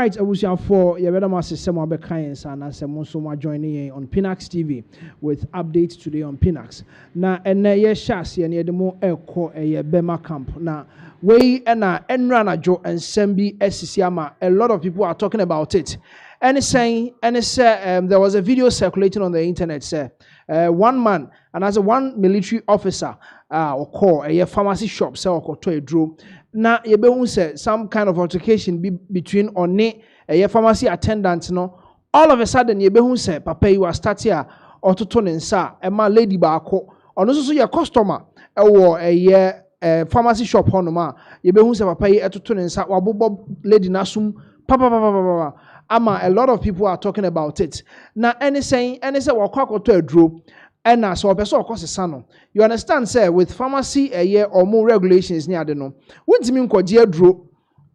right, Abusia for Yabedama System of Bekayens and Asemusoma joining on Pinaxtv with updates today on Pinax. Now, and yes, Shasi and Yedemo Eko a Bema camp. Now, we and Enrana Joe and Sembi Esisiama, a lot of people are talking about it. And it's saying, there was a video circulating on the internet, sir. One man, and as one military officer, or call a pharmacy shop, sell or to a drew. Now, you say some kind of altercation between One a pharmacy attendant, no. All of a sudden, you say, Papa, you are starting or to turn in sa, and my lady barco, or also your customer, or a pharmacy shop honoma. You say, Papa, to turn in sa, or Bob lady Nasum, Papa. Ama, a lot of people are talking about it. Now, anything, well, quack to a drew. And now, so a person, of course, is sano. You understand, sir, with pharmacy a year or more regulations near the no. Wouldn't mean ko dear drew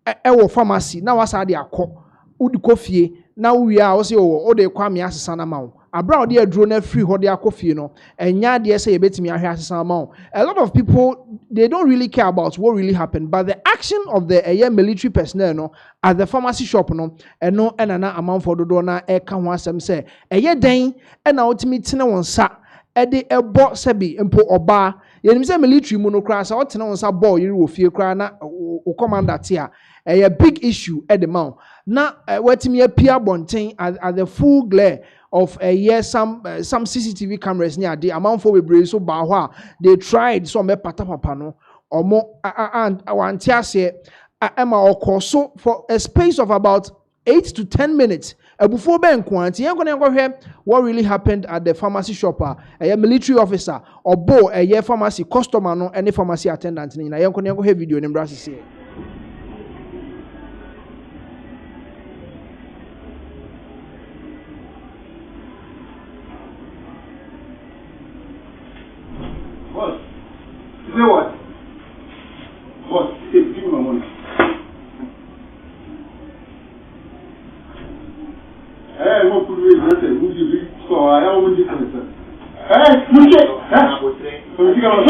a pharmacy. Now, as I dear co, would coffee. Now we are also, oh, they call me as a son amount. A brown dear drone free what they are coffee, no. And ya dear say a bit me as a son amount. A lot of people, they don't really care about what really happened, but the action of the a year military personnel, no, at the pharmacy shop, no, and no, and an amount for the donor, a can want some say, a year day, and now to meet no one sat. Ede ebo sebi mpo oba yenim se military monocrass o tena onsa ball yiri wo fie kra na o commander tia a big issue at the mount na wetimi apia bonten at the full glare of a year some CCTV cameras near the amount for we so ba ho they tried so me pata papa no omo and awantia se ema okoso for a space of about 8 to 10 minutes. Before Ben Quanti, you're going to hear what really happened at the pharmacy shopper, a military officer, or bo a year pharmacy customer, no any pharmacy attendant. You're going to hear video in Brazil. What? You know what? What? Give me my money. What could we do? Would you be so? I always do this. Look at that. What is that?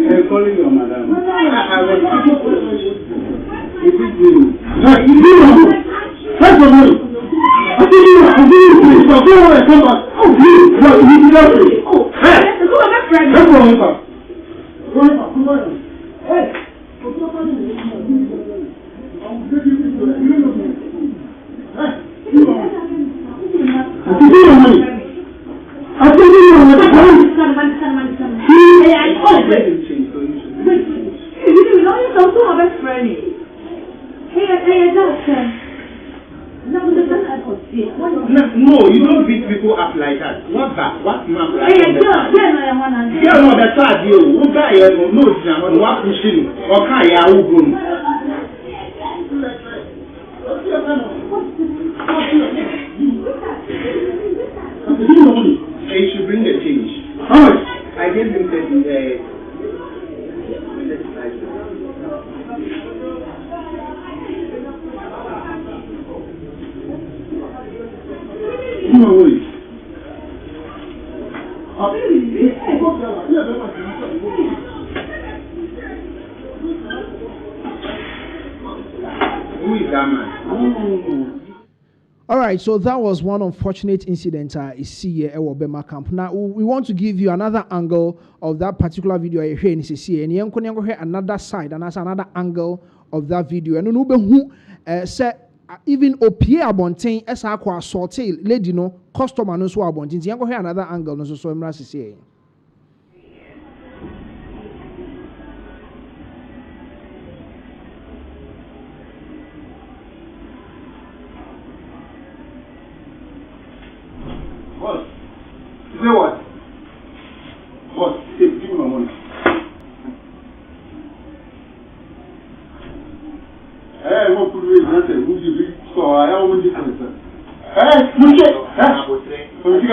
I'm calling your madam. No, you don't beat people up like that. What that? What map like that? Yeah, no, that's hard. You guy, no, what pushing or can you? They should bring the change. How much? I gave him Who is that man? All right, so that was one unfortunate incident I see here at Burma camp. Now we want to give you another angle of that particular video I hear in CC, and you can hear another side and that's another angle of that video. And no who said even OPA abontain as I call assaulted lady no customer no so abontain. You can hear another angle no so I'm CC. What? You say what? What? Give me my money. Hey, what could we do? Who you be? So I have one difference. Hey, look at that. Look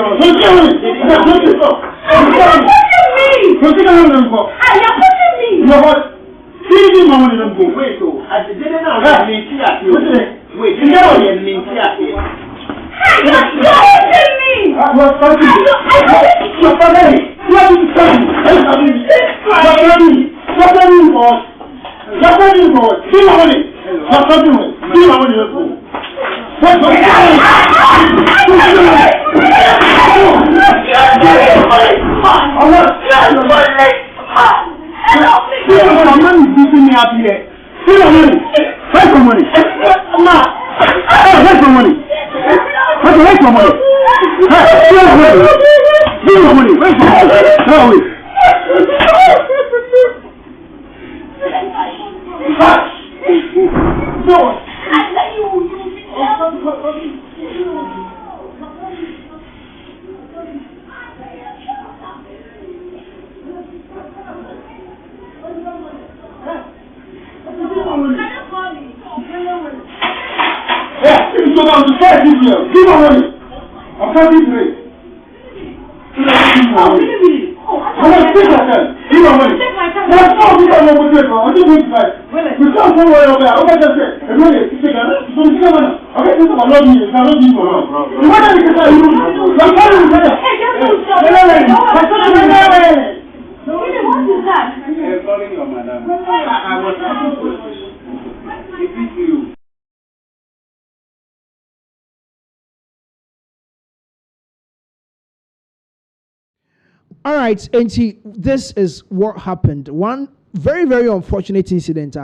All right, and see, this is what happened. One very, very unfortunate incident.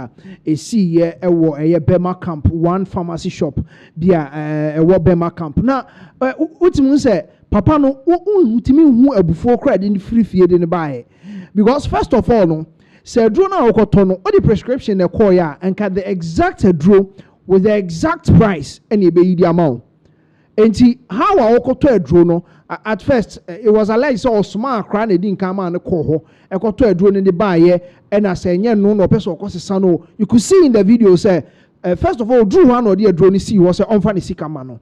See here a Burma camp, one pharmacy shop, a Burma camp. Now, what you say, Papa no, who a before credit in the free field in the buy. Because first of all, no, say draw now all the prescription they call ya and cut the exact draw with the exact price and you pay the amount. And see how I to a drone. At first, it was alleged so small crane didn't come on the coho. I got to a drone in the buyer, and I say, no person cause sano. You could see in the video, say, first of all, Drew one or the drone see was an unfunny sikamano.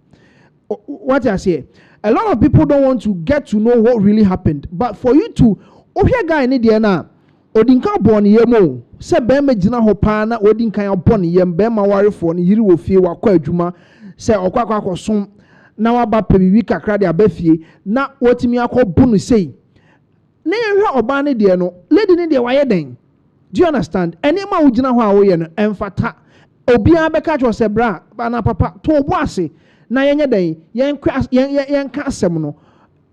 What I say, a lot of people don't want to get to know what really happened, but for you to, guy in Indiana, Odinka born yemo, say Bema Jina Hopana, Odinka born yem, Bema worry for you will feel what Juma, say Okwako sum. Now about baby kakra de abefie na wotimi akọ bunu sei na yehwe obane de no lady ne de waye den Do you understand? Any ma ujina ho awoye no emfata. Obia beka cho se bra na papa to obo ase na yenye den yen ka asem no.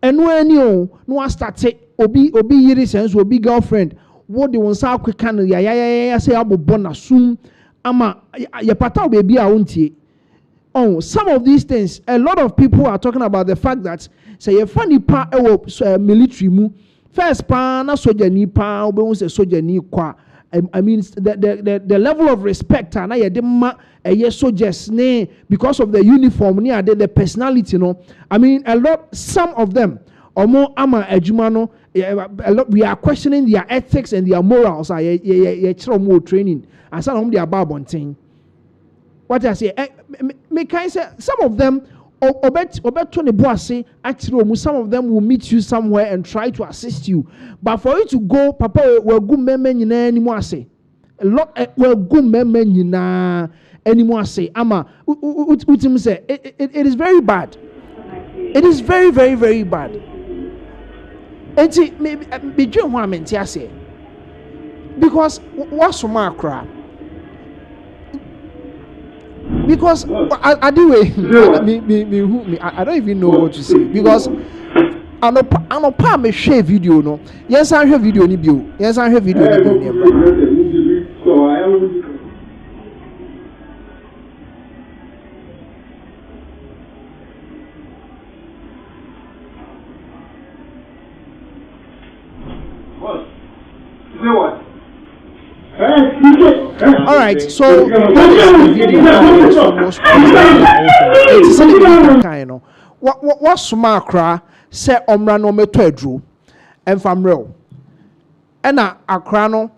Eno ani o no start obi yiri sense obi girlfriend wo de won sa akweka no ya say abobo na sum ama ye pata obi a wontie. Oh, some of these things, a lot of people are talking about the fact that say a funny pa military mu first pa na soja ni pa obe say soja ni kwa. I mean the level of respect na ye de ma soldiers ne because of the uniform ni the personality no. I mean some of them omo ama adwuma no a lot we are questioning their ethics and their morals ye training and some of them they are babonting. What I say, some of them, some of them will meet you somewhere and try to assist you. But for you to go, Papa, we're good men anymore. Say a lot, we're good men anymore. Say, Ama, say it is very bad. It is very, very, very bad. And see, maybe between one and say because what's my crap? Because I do I don't even know what to say because I know pa me share video no. Yes, I share video ni bio. Yes, I share video ni bio. What? All right, so that is the video what smart cry say omra no meto adru emfamrel ena akra no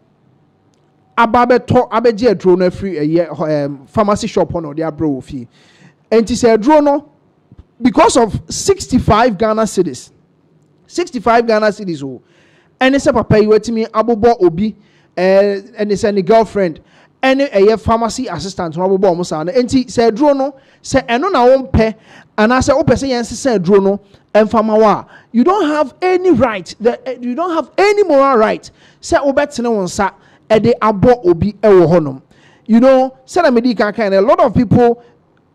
ababeto abeje adru no afri pharmacy shop on the abro fi enti say adru no because of 65 Ghana cedis oh ene say papa yi wetimi abobo obi and it's any girlfriend any a pharmacy assistant no bo mo sa na enti say dro no say eno na won pe and I say o person yen say dro no emfama wa you don't have any right you don't have any moral right say obetene won sa e de abo obi e wo honom you know say na medical kind a lot of people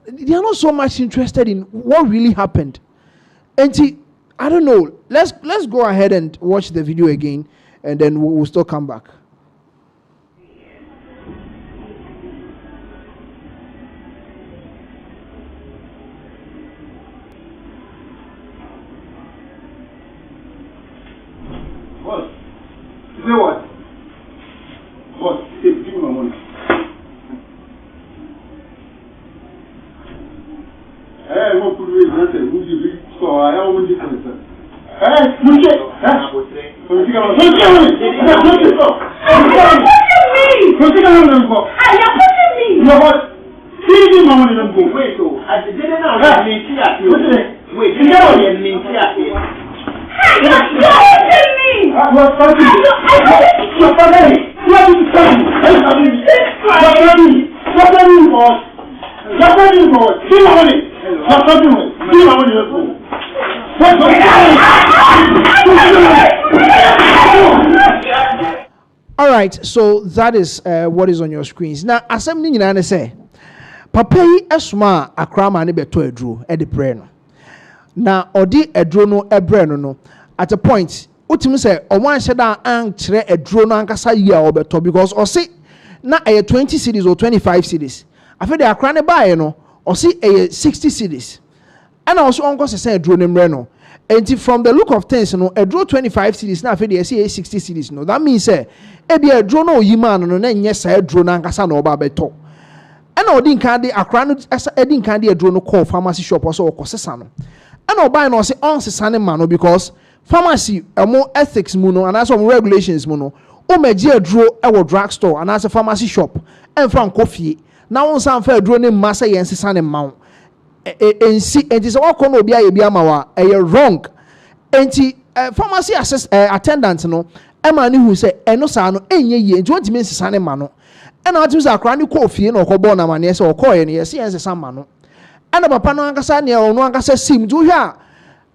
they are not so much interested in what really happened enti I don't know let's go ahead and watch the video again and then we'll still come back. You know what? What? Give me my money. Hey, what could we do? So I am going to do it. Hey, look at that. All right, so that is what is on your screens. Now, as I'm going say, Papa yi esuma akrama ne beto edro e de pre no. Na odi edro no ebre no at a point utimi say o wan hyeda an kire edro no ankasa yi a obeto because o say na 20 cedis or 25 cedis. Afi de akra ne bae no o say 60 cedis. And also onko say edro ne mre no. And from the look of things, no, a draw 25 cedis now, I say 60 cedis. No, that means a draw no yiman no, yes, I draw nankasa no babeto. And I didn't candy a crown as I didn't candy a draw no call pharmacy shop or so cosesano. And I buy no say on Sesane mano because pharmacy a more ethics mono and as some regulations mono. O me draw our drugstore and as a pharmacy shop and from coffee. Now on some fair draw name massa and Sesane mount. And see, and it's all come be a mawa wrong. And pharmacy attendant no, Emma who say, and no sano, and ye, 20 minutes Sane mano. And I choose a chronic coffee or cobona manes or coin, yes, yes, some mano. And a papano Ancasania or no Ancasa sim to ya.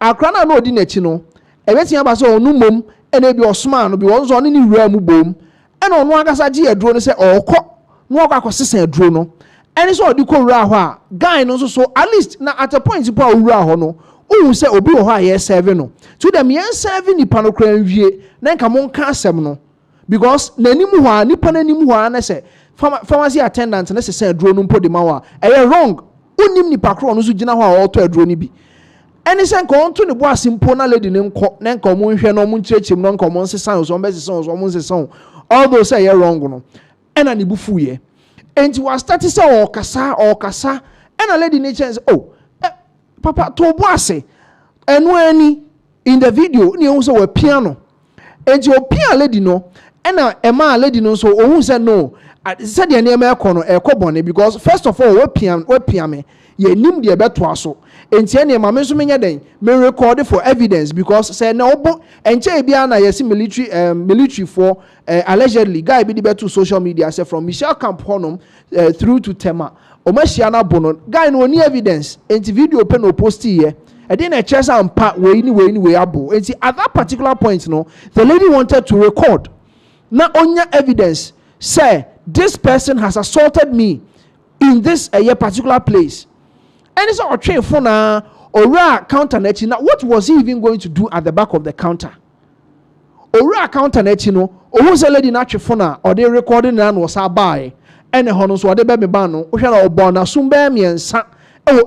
A crana no dinetino, a betting about so no mum, and maybe your smile be also on any realm boom. ɛna ɔno ankasa gye aduro no sɛ ɔkɔ no ɔkɔ akɔsesa aduro no ɛne sɛ ɔde kɔ wura hɔ a guy no nso so at least na at a point po a wura hɔ no ohu sɛ obi wɔ hɔ a yɛ serve no to dem yɛn serve nipa no kora nwie na nka mo nka asɛm no because n'anim hɔ a nipa n'anim hɔ a na sɛ pharmacy attendant na sɛ aduro no mpo de ma hɔ a ɛyɛ wrong onim nipa kora no so gyina hɔ a ɔtɔ aduro no bi ɛne sɛ nka ɔnto ne bo ase mpo na lady ne nkɔ na nka ɔmo nhwɛ na ɔmo nkyerɛkyerɛm na nka ɔmo nsesa so ɔmo bɛsesa so ɔmo nsesa all those say ɛyɛ wrong no ɛna ne bu fu yɛ enti wa start sɛ ɔkasa ɛna lady ne kyɛn sɛ oh papa to bo ase ɛno ani in the video ne ehu sɛ wɔ piano enti opia lady no ɛna ɛma lady no so ohun sɛ no sɛ deɛ nneɛma ɛkɔ no ɛkɔ bɔne because first of all wɔ me yɛ nim deɛ bɛtoa so enti ɛne ma me nso menyɛ den me record for evidence because sɛ na obo ɛnkyɛ bia na yɛsi military for allegedly guy bi de beto social media say from Michelle Camp Honum through to Tema omashia na bono guy no ni evidence enti video pe no post here ɛde na ɛkyerɛ sɛ ampa we ni abo enti at that particular point no the lady wanted to record na onya evidence say this person has assaulted me in this particular place. And it's our train for now or counter net. Now, what was he even going to do at the back of the counter? Or counter net, or who's a lady natural for now, or they recording and was our buy. And the honors were the baby bano, or shall born soon bear me and son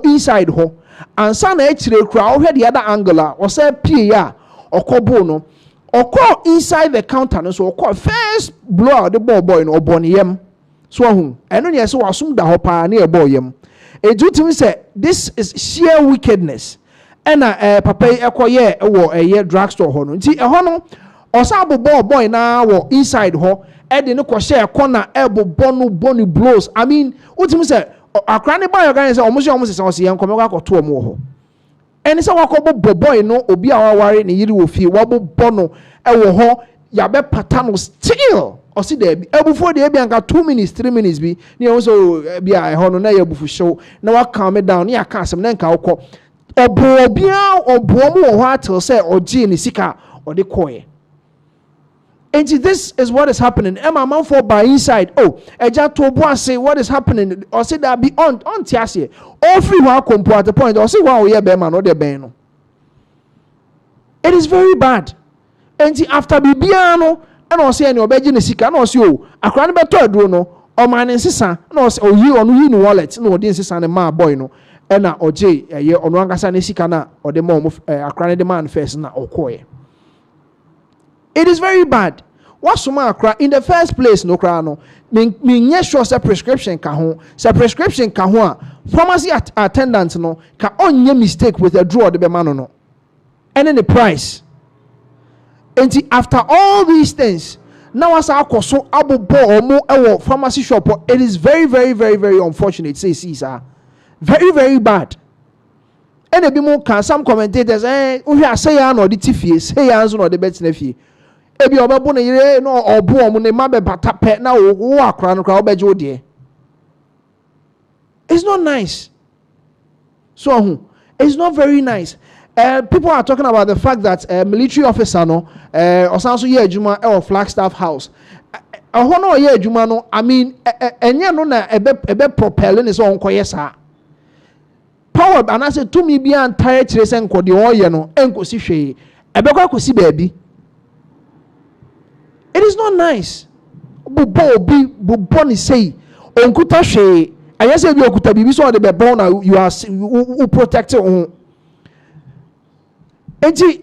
inside ho. And son actually crowd had the other angular, or say Pia or Cobono, or call inside the counter, so call first blow out the ball boy or boniem. So whom, and only I saw assume the hopper near boyem. A duty say this is sheer wickedness. And papa ekoye wo a drugstore hono. Nti hono osabo boy na wo inside ho e de no ko share corner elbow bonu blows. I mean, utimi say akra ne boy organize omo se o se yankom ko to omo ho. Eni say wakobo boy no obi a waware ne yiri wo fie wabo bono e wo ho ya be patano still. Or see there before the anka 2 minutes 3 minutes be near also be I hono na yabufu show na wa calm it down near casem na nka ukọ obia obomu o ha till say oji ni sika or the koye. And this is what is happening. Emma man for by inside. Oh, eja to bo say what is happening or say that be on tiase. All free wa kompo at the point or say wa we be man no de ben no. It is very bad. And after bibiano and I say any obeji ne sika na o say o akra ne beto aduro no o man nsesa na o say o yi onu yi ni wallet na o de nsesa ne ma boy no e na oje eye onu angasa ne sika na o de ma akra ne de man first na okoye. It is very bad. What suma akra in the first place no kra no me nye sure say prescription ka ho say prescription ka ho a pharmacy attendant no ka onye mistake with the draw de be ma no and then the price. And after all these things, now as I so abo pharmacy shop, it is very, very, very, very unfortunate. Say Caesar, very, very bad. And a bit more can some commentators we are saying or the tiffy, say answer or the bets nephew. Ebi obabona yire no obo omo ne mabe batape na wo akra no kra obeje odie. It's not nice. So it's not very nice. People are talking about the fact that military officer no osanso ye adwuma or Flagstaff House. Hono ye adwuma no I mean enye no na ebe propel ne so onkoye sa. Power and I said to me be entire kire se nkode oye no enkosi hwe. Ebe kwa kosi baabi. It is not nice. Bubo ni say onkuta hwe. Ayese bi okuta bibi so de be born na you are protected. Enti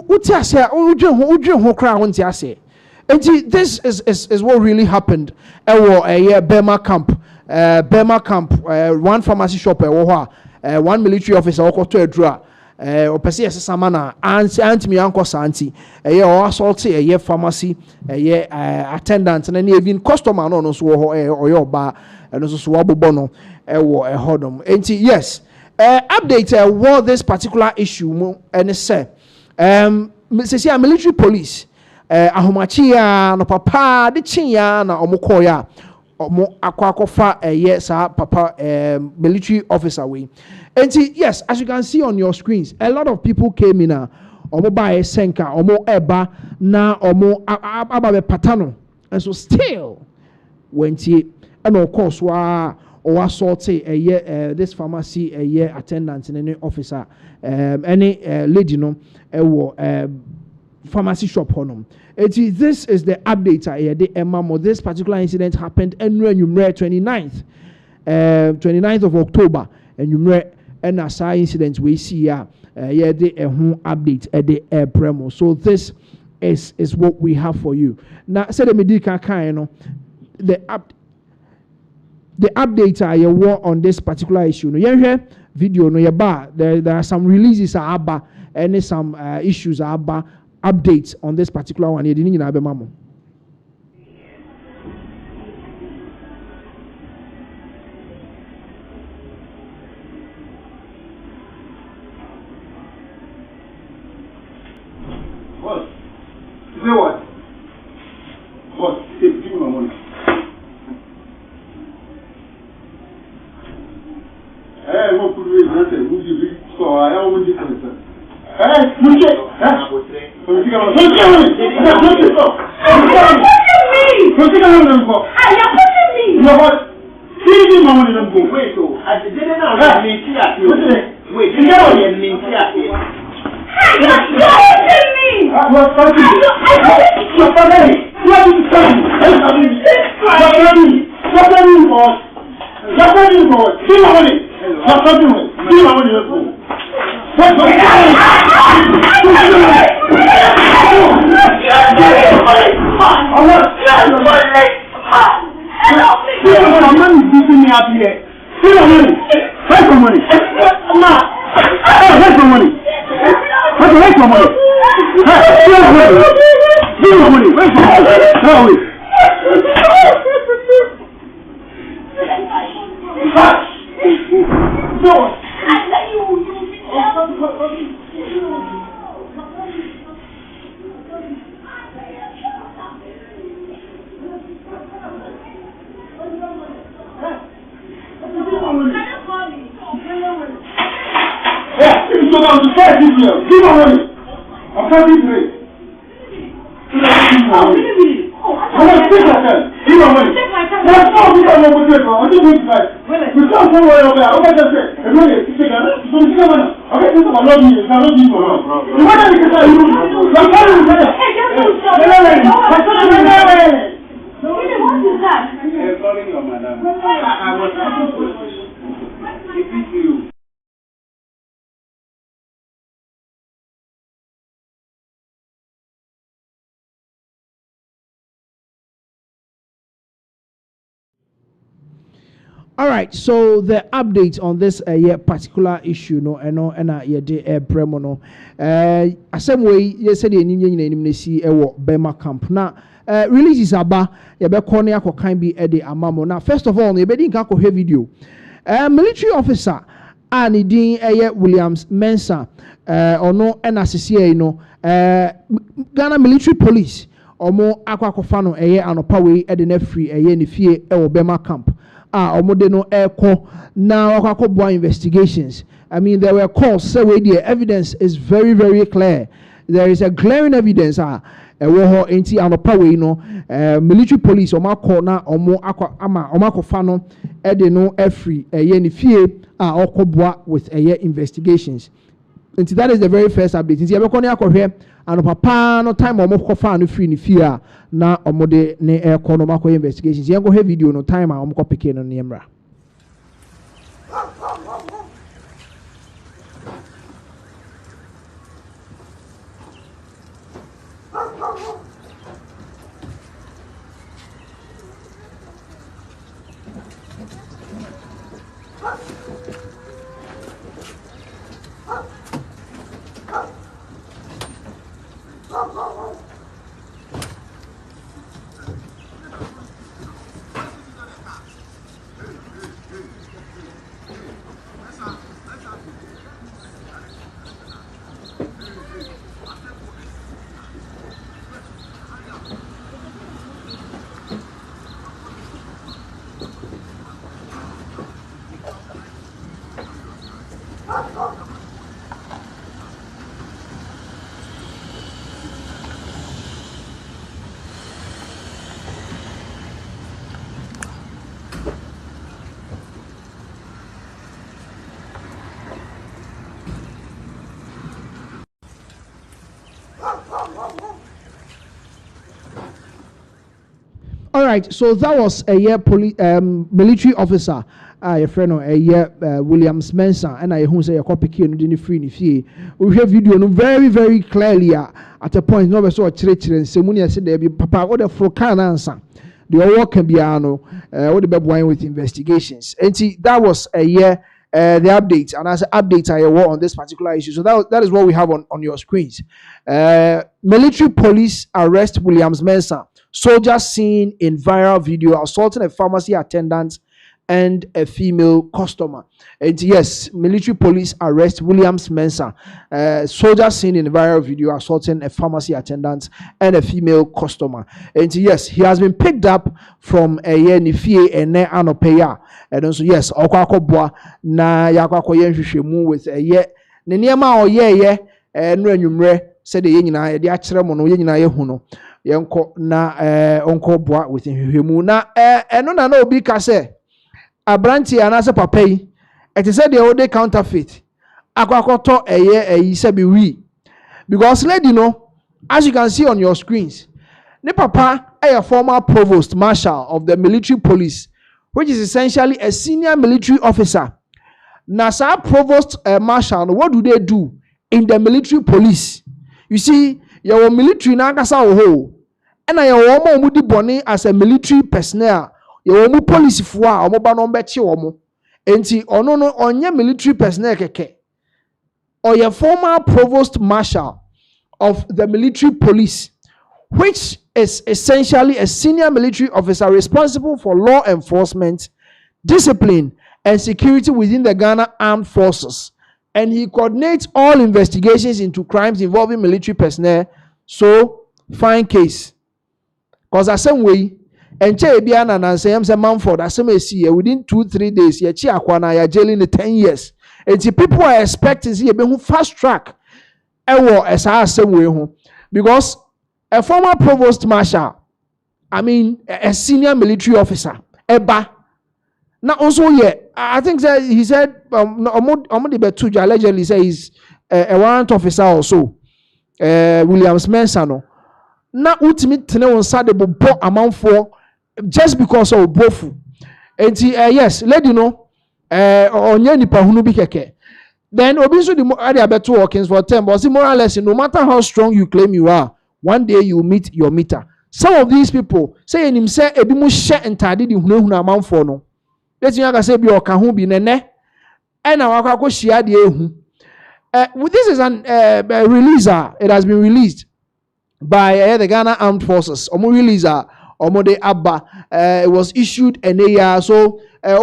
uti ase udwe ho kra ho nti ase. Enti this is what really happened. Burma camp one pharmacy shop one military officer okoto adura opese yesama na anti mi anko santi o assault pharmacy attendant na even customer no so ho oba no so wabobo no hodom. Enti yes. Update what this particular issue and say say military police ahomachi ya no papa de chin ya na omuko ya omo akwakofa yes papa military officer we. And yes, as you can see on your screens, a lot of people came in omo ba senka omo eba na omo ababe patano and so still went here, and of course or assault this pharmacy attendant and any officer any lady no pharmacy shop honum. This is the update the memo. This particular incident happened in 29th of October, and you and as incident we see the update at the premo. So this is what we have for you. Now say the medical kind the update I war on this particular issue. No, you video no there are some releases are and some issues are updates on this particular one. You didn't know about mamo. What? You say what? What? Give me my money. What could we do? So I am only concerned. You get All right, so the update on this particular issue, no, and premo no, same way you said you see Burma camp now. Releases aba you be corner ako kind be the amamo. Now, first of all, you be dinka ko video. Military officer and din Williams Mensa or no and associate no Ghana military police or more akwakofa no anopa we the nefri ni fie Burma camp. Omodeno Eko now Okakobwa investigations. I mean, there were calls, so the evidence is very, very clear. There is a glaring evidence. Woho enti anopa we no military police omako na omo omakofa no ede no every ni fie okobwa with investigations. And that is the very first update. Nti yabekoni akohwe anopa no time omokofa no free ni fie na omode ne ekono mako investigations. Yengo he video no time omko peke no niemra. right, so that was a year military officer. Your friend a year Williams Mensa, and I who say a copy key and didn't free if we have video no very, very clearly at a point. No, so a church and Semunia said there be papa or the Frocan answer. The all can be what the baby wine with investigations. And see, that was a year the updates, and as updates I were on this particular issue. So that is what we have on your screens. Military police arrest Williams Mensa. Soldier seen in viral video assaulting a pharmacy attendant and a female customer. And yes, military police arrest Williams Mensa. Soldier seen in viral video assaulting a pharmacy attendant and a female customer. And yes, he has been picked up from a Nifie and ne anopeya. And also yes, okwakobwa na yakwakoye nhwehwemu with a ye ne niema oyeye no anwumre said the nyina de akyere mo no ye nyina ye hu no yenko na onko boa with nhwehwemu na eno na na obi ka se abranti anase papa yi it is said the old counterfeit akwakoto eye say be we because lady know as you can see on your screens ne papa a former provost marshal of the military police, which is essentially a senior military officer. Now sa provost marshal, what do they do in the military police? You see, your military na kasa ho and I omo di boni as a military personnel. Your omo police fwa omo ba no bechi omo enti ono no onye military personnel keke or your former provost marshal of the military police, which is essentially a senior military officer responsible for law enforcement, discipline, and security within the Ghana Armed Forces. And he coordinates all investigations into crimes involving military personnel. So, fine case. Because the same way, and Chebiana and Sam Manford, as some see within 2-3 days, ya Chiakwana, ya jailing the 10 years. And see, people are expecting to see a fast track. As I say, because a former provost marshal, I mean, a senior military officer, Eba. Now, also, yeah, I think that he said, allegedly say he's a warrant officer also, Williams Mensano. Now, ultimately, on Saturday, but amount for just because of both. And yes, let you know, on Yenipa Hunubi Keke. Then, obviously, the other better workings for 10, but more or less, no matter how strong you claim you are, one day you meet your meter. Some of these people say in himself, Ebimu share and tidy the Hunu amount for no. Let's say, be or Kahu be nene, and our Kako share the Ehu. This is an releaser. It has been released by the Ghana Armed Forces. Omo releaser, Omode Abba. It was issued an year. So,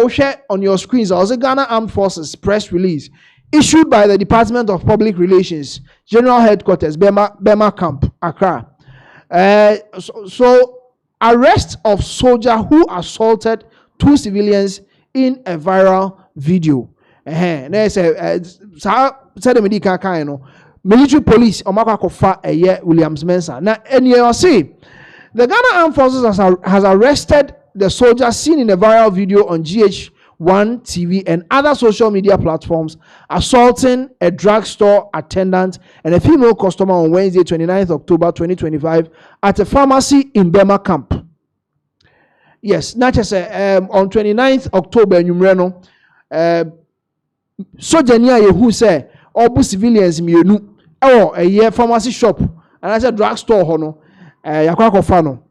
share on your screens. Also, Ghana Armed Forces press release issued by the Department of Public Relations, General Headquarters, Burma Camp, Accra. So, arrest of soldier who assaulted 2 civilians in a viral video. Military police Williams Mensa. Now, and you see, the Ghana Armed Forces has arrested the soldier seen in a viral video on GH1 TV and other social media platforms assaulting a drugstore attendant and a female customer on Wednesday, 29th October 2025 at a pharmacy in Burma Camp. Yes, not just on 29th October, Numreno, Sojania who say all civilians mienu a year pharmacy shop and I said drugstore hono yakwakofano.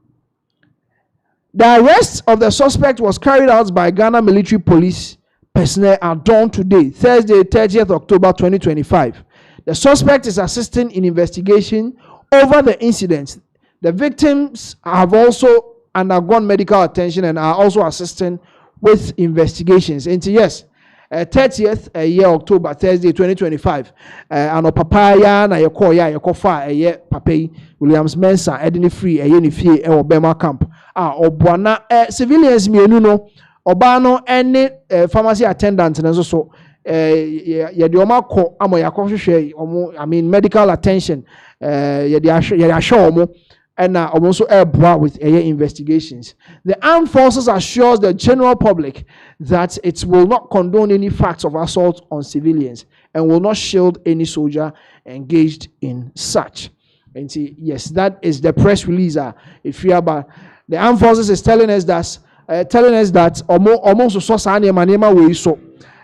The arrest of the suspect was carried out by Ghana military police personnel at dawn today, Thursday, 30th October 2025. The suspect is assisting in investigation over the incident. The victims have also undergone medical attention and are also assisting with investigations. And yes, 30th year October, Thursday, 2025. Ano papaya na yakofa papai Williams Mensa edini free nifie Burma Camp. Obwana civilians mienu no obano any pharmacy attendant na so yede omako amo yakohwehwe omo I mean medical attention yede asho omo and also airborne with investigations. The armed forces assures the general public that it will not condone any facts of assault on civilians and will not shield any soldier engaged in such. And see, yes, that is the press release. If you have The armed forces is telling us that almost so sane manema we so.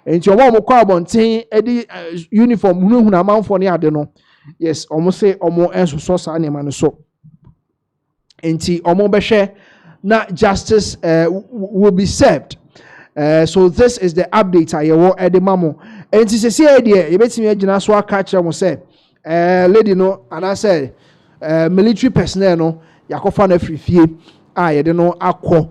And you want to abonten edi uniform hunu amount for near ade no. Yes, almost say almost enso so sane man so. Enti almost be share na justice will be served. So this is the update I will at the mamo. And to say idea, you bet me a so catch them say, lady no, and I said, military personnel no, yakofan a free fee. I don't know, aqua,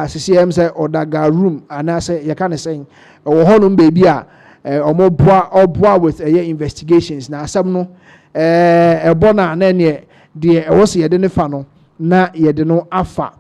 CCM say, or daga room, and I say, you can't say, or honum baby, or more bois with investigations. Now, some no, a bona, and then ye, dear, was ye didn't funnel, na ye didn't know afa.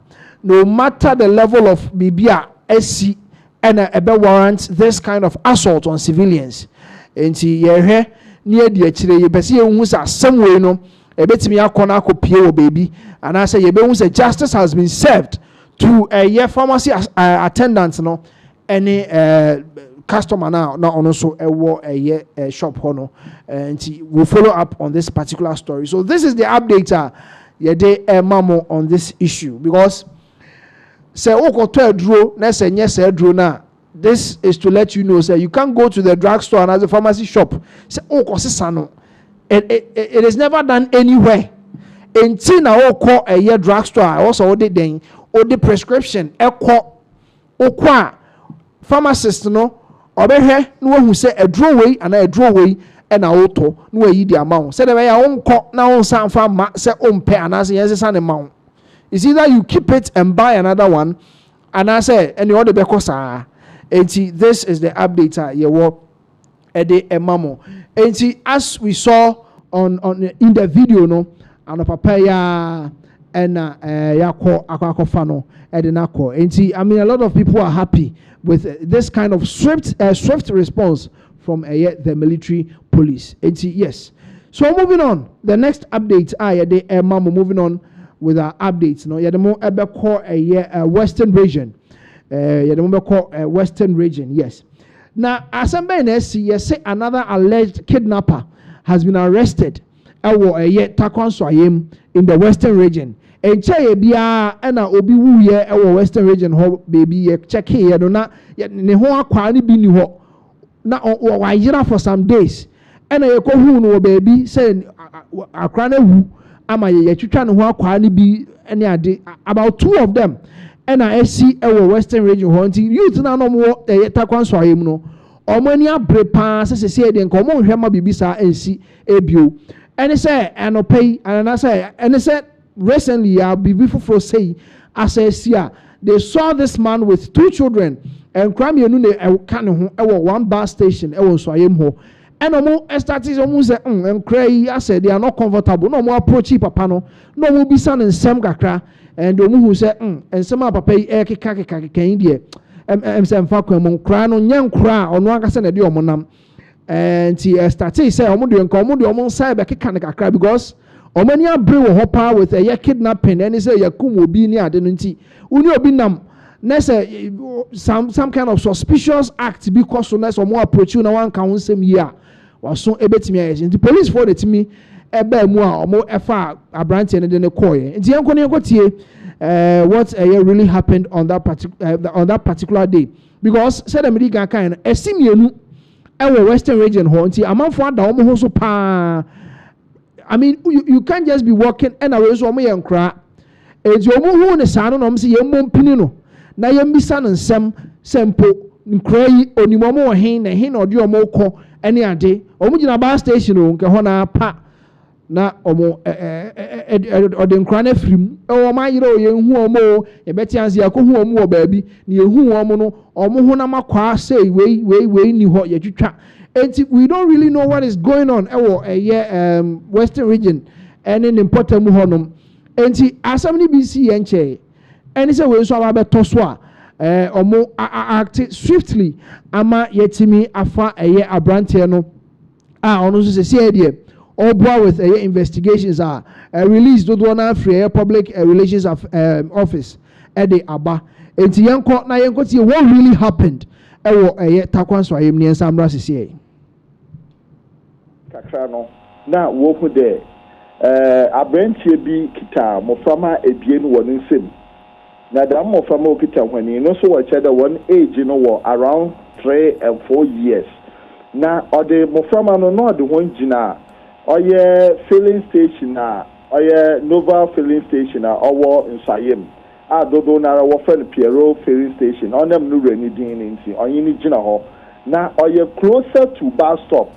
No matter the level of BBA, SC, and a warrant this kind of assault on civilians. And see, ye near the actually, you see, who's a some way no, a bit me a corner copy baby, and I say, you say justice has been served to a year pharmacy attendants, no, any customer now, not also a war a year shop honor, and we'll follow up on this particular story. So, this is the update, ye day a mamo on this issue because. Say okoto edro na say nye say edro na this is to let you know say you can't go to the drugstore and as a pharmacy shop say okosisa no it is never done anywhere enti na okọ a year drugstore also ode den ode prescription ekọ okọ pharmacist no obehwe no hu say edro wei and edro wei na oto no ayi di amount say the way onkọ na onsan fa ma say ompe anase yensesa ne mawo. It's either you keep it and buy another one, and I say, and you order because this is the update. You work a day a mamo. And as we saw on in the video, no, and a papaya and yako akakofano edinako. And I mean, a lot of people are happy with this kind of swift response from the military police. And yes. So moving on, the next update. A day a mamo moving on. With our updates, no, yeah, the more ever call a Western region, yeah, the more call a Western region, yes. Now, as somebody say another alleged kidnapper has been arrested. A yet takon swayim in the Western region. And chay bia and obi wu ye our Western region ho baby check here no na ne ho akwa ni bi ni ho na wa yira for some days. And ye ko hu no baby say akra na wu. Ama ye twitwa ne ho akwa ne bi ene ade about 2 of them and I see our Western region hunting youth na no mo takwan so ayem no omani abre pa se de nko mo hwema bibisa ensi ebio ene say enopay and I say ene say recently bibi foforo say asasia they saw this man with 2 children and crime enu ne ka ne ho one bus station so ayem ho. And no started almost and cray. I said they are not comfortable. No more approachy papa no more be son and some kakra and the who said and some papa kaki India some fakwamon crown on young cry on one person a diomonam and he started say omudu and commode almost say back kakra because omania brew hopper with a kidnapping and he say yakum will be near identity. Unio binam. Some kind of suspicious act because so nice or more approach you now one can same year. Was so able to me. The police forwarded to me a bear more or more far a branch and then a coy. And the uncle what really happened on that particular day. Because said America kind a simian our Western region haunty among for the almost so pa. I mean you can't just be walking and away so me and cry. It's your moon the son on see your mom pinino. Na yembisa nsem sempo nkrai onimomo hen na hen odi omoko ene ade omugina bar station o nke ho na pa na omo ode nkra na frim o ma yire o yenhu omo e beti anse akohu omo wo baabi na yehu omo no omo ho na makwa say we ni ho yetwitwa enti we don't really know what is going on Western region and in important mu honom enti asamni BC enche and say we so about toswa omo act swiftly ama yetimi afa abrante no ono so say there obwa with investigations are released do na free public relations office at the aba enti yenko na yenko tie what really happened takwan so ayem ne samra sisi kakra no na wo hu de abrante bi kita mofama ebien wo nsem na da mo fa mo kita hwani no so wo che da one age no wo around 3 and 4 years na ode mo fa ma no ode won gina oye filling station na oye Nova filling station na owo nsayem a dodo na wo fa Piero filling station onem no rani din nti onye ni gina ho na oye closer to bus stop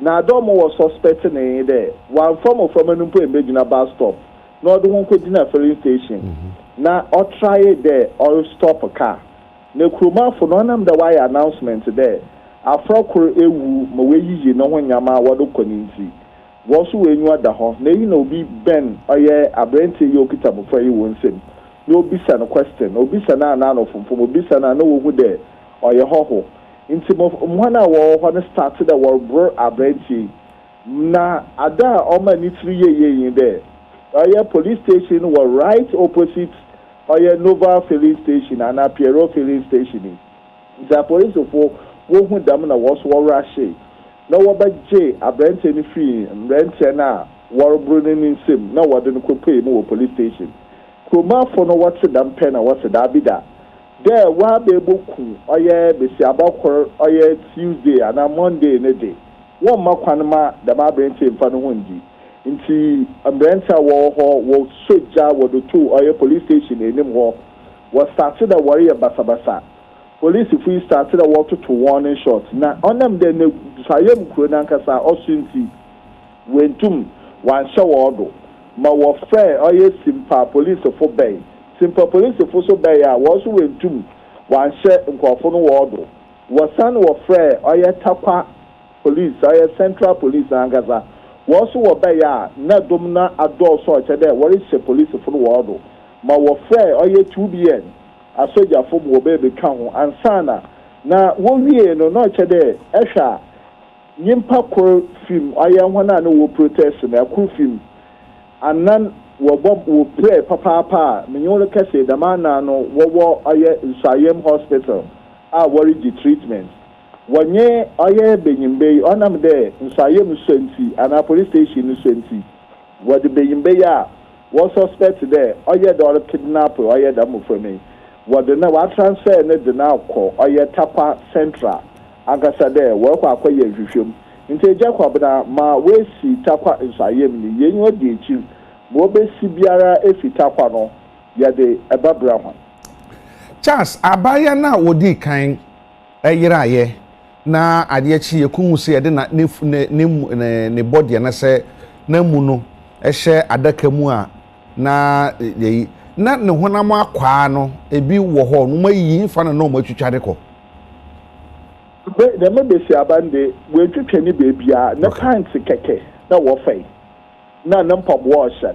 na domo was suspecting there one form of no emegina bus stop no do won ko gina filling station na or try it there or stop a car na kuruma for no nam the wire announcement there afrokro ewu ma we yiye no ho nyama wodo koninti wo so we nyu da ho na yi na obi ben oye abrante yi okita mo fa yi wonsem na obi sa no question obi sa na na no fomfom obi sa na wo hu there oye hoho inti mo na wo ho na started the war bro abrante na ada o ma ni 3 ye there oye police station were right opposite oye Nova filling station and Piero filling station. The police for wo hu dam na was war rush. Na wo ba je abrante ni free rent na war bruni ni sim na wo de ko pay mo police station. Kuma for no what dam pen na what da bida. There wa be boku oye be si abakor oye Tuesday and Monday ne day. Wo makwan ma da ba abrante mfa no hondi. Nti ambrenta wo soja wo do two oil police station enim ho was started a warrior basabasa police if we started a water to warning shots na onam de ne sayem kuro nankasa osunti wentum wan show odo ma wo frɛ oil simpa police for bay simpa police for so bay a wo so wentum wan hye nkofo no odo wo san wo frɛ oil takwa police oil central police nankasa wɔso wɔ bɛya na dom na adɔɔso ɔkyɛ dɛ wɔrehyɛ police fo no wɔdo ma wɔfrɛ ɔyɛ 2BN asogya fo mo bɛɛ ka ho ansana na wɔwie no na ɔkyɛ dɛ ɛhwɛ nyimpa kor film ɔyɛ hɔn a no wɔ protest na kor film anan wo pray papaapa menye wo kɛse damana no wɔwɔ ɔyɛ nsayem hospital a wɔregi treatment wonye oye benyimbe onam de nsayem senti ana police station senti wode benyimbe ya wo suspect there oye do kidnap oye da mo from wode na wa transfer ne de na akọ oye tapa central agasa there wo kwa akoye hwehwem nti jakwabna ma we si tapa nsayem ni yenyo de echi mo be si biara efita kwa no ya de ebabra ho Charles abaya na wodi kan eyiraye na adeɛ chi yɛkuhu se yɛde na ne body na sɛ na mu no ɛhyɛ adaka mu a na yɛyi na ne honam akwa no ebi wɔ hɔ no mayi fa na no matwitwa de kɔ de me be si abande we twitwa ni bebia na pants keke na wo fai na mpaboa ɔhyɛ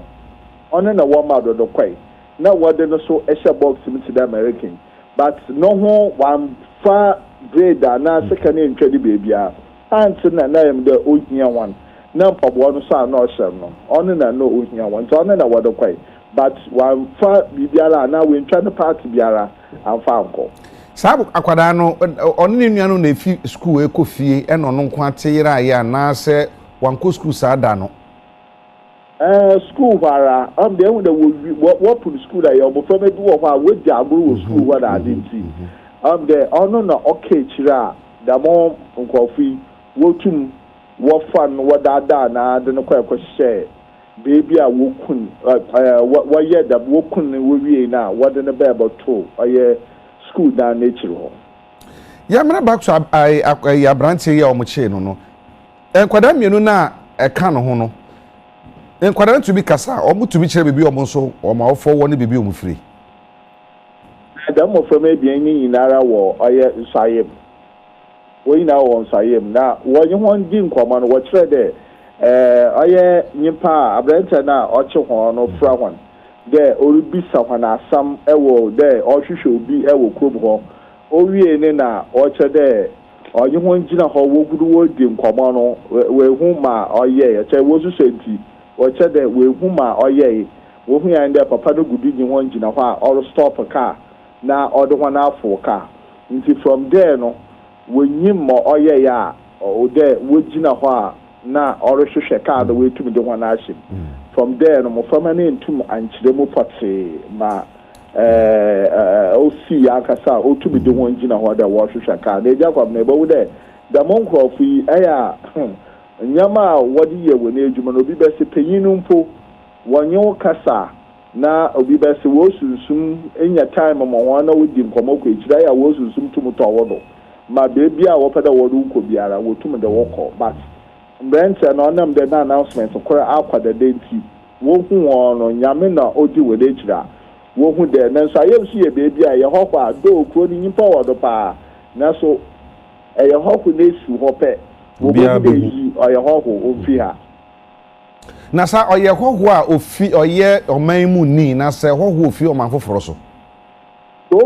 ɔno na wo ma do kwai na wode no so ɛhyɛ box mi ti da American but no ho one fa grade na second entry bebia pants na yam de ohia one na mpaboa no so na ɔhyɛ no ɔno na no ohia one so ɔno na wode kwai but one fa bibiara na we ntwa no part biara amfa anko sabu akwada no ɔno ne nua no na efi school ekofie ɛna ɔno nko ateyira ya na sɛ wanko school saa da no school para de hu de wo put school da yo bo fa me do ho a wo di aguru wo school wa da adenti de ɔno na okay kira da mo nkofi wo tum wo fan wo da na de no kwa share baby a wo kun wo ye da wo kun wo wie na wo de no be to oye school da nature ho ya mena back to abrante ya omoche no enkwada mienu na eka no ho no enkwada ntu bi kasa omutu bi kire bibi omo nso omo ofo wo ne bibi omufiri da mo from ebien ni nyinara wo oye nsayem wo nyina wo nsayem na wo nye ho ndi nkoma no wo kire de oye nyimpa abrante na oche ho no fra hon de orubisa hwana asam ewo de ohwehwe obi ewo krom ho owie ne na oche de onye ho ngina ho wogudu wo di nkoma no we hu ma oye che wo su senti oche de we hu ma oye wo hu ya nde papa no gudu nyi ho ngina ho a or stop car na odo ho na afo car nti from there no we nyim mo oye ya o de wo gina ho a na or hwehwe car the way to de ho na ashim from there no mo fama ne ntum ankyere mu pate ma osi akasa otumi de won gina ho da wo hwehwe ka na eja kwam na ebawu de da monkrofo yi eya nyama wodi ye woni adwuma no obi be se panyinu mpo wonye kasa na obi be se wo sunsum enya time mo ho na wodi nkomo ko echira ya wo sunsum tumuto wodo ma bebi a wo pada wodo ko biara wo tum de woko but brent na onam de na announcement okora akwada denti wo hu ono nyame na odi wode echira wo hu de na so ayem si ye bebi a ye hokwa do ko ni nyipa wodo pa na so ye hokwa na esu hope wo bi de yi oye hokwa ofi ha na sa oye hokwa a ofi oye oman mu ni na se hokwa ofi o man foforo so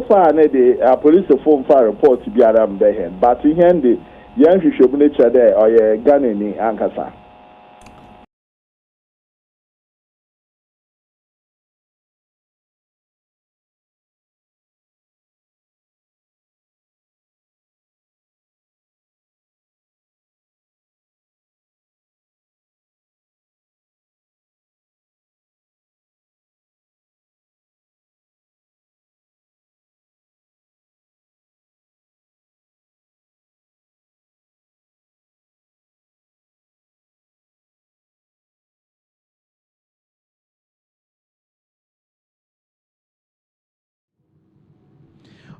far na the police phone fire report biara mbehen but here the yan hwehwem na cha de oye Ghana ni ankasa.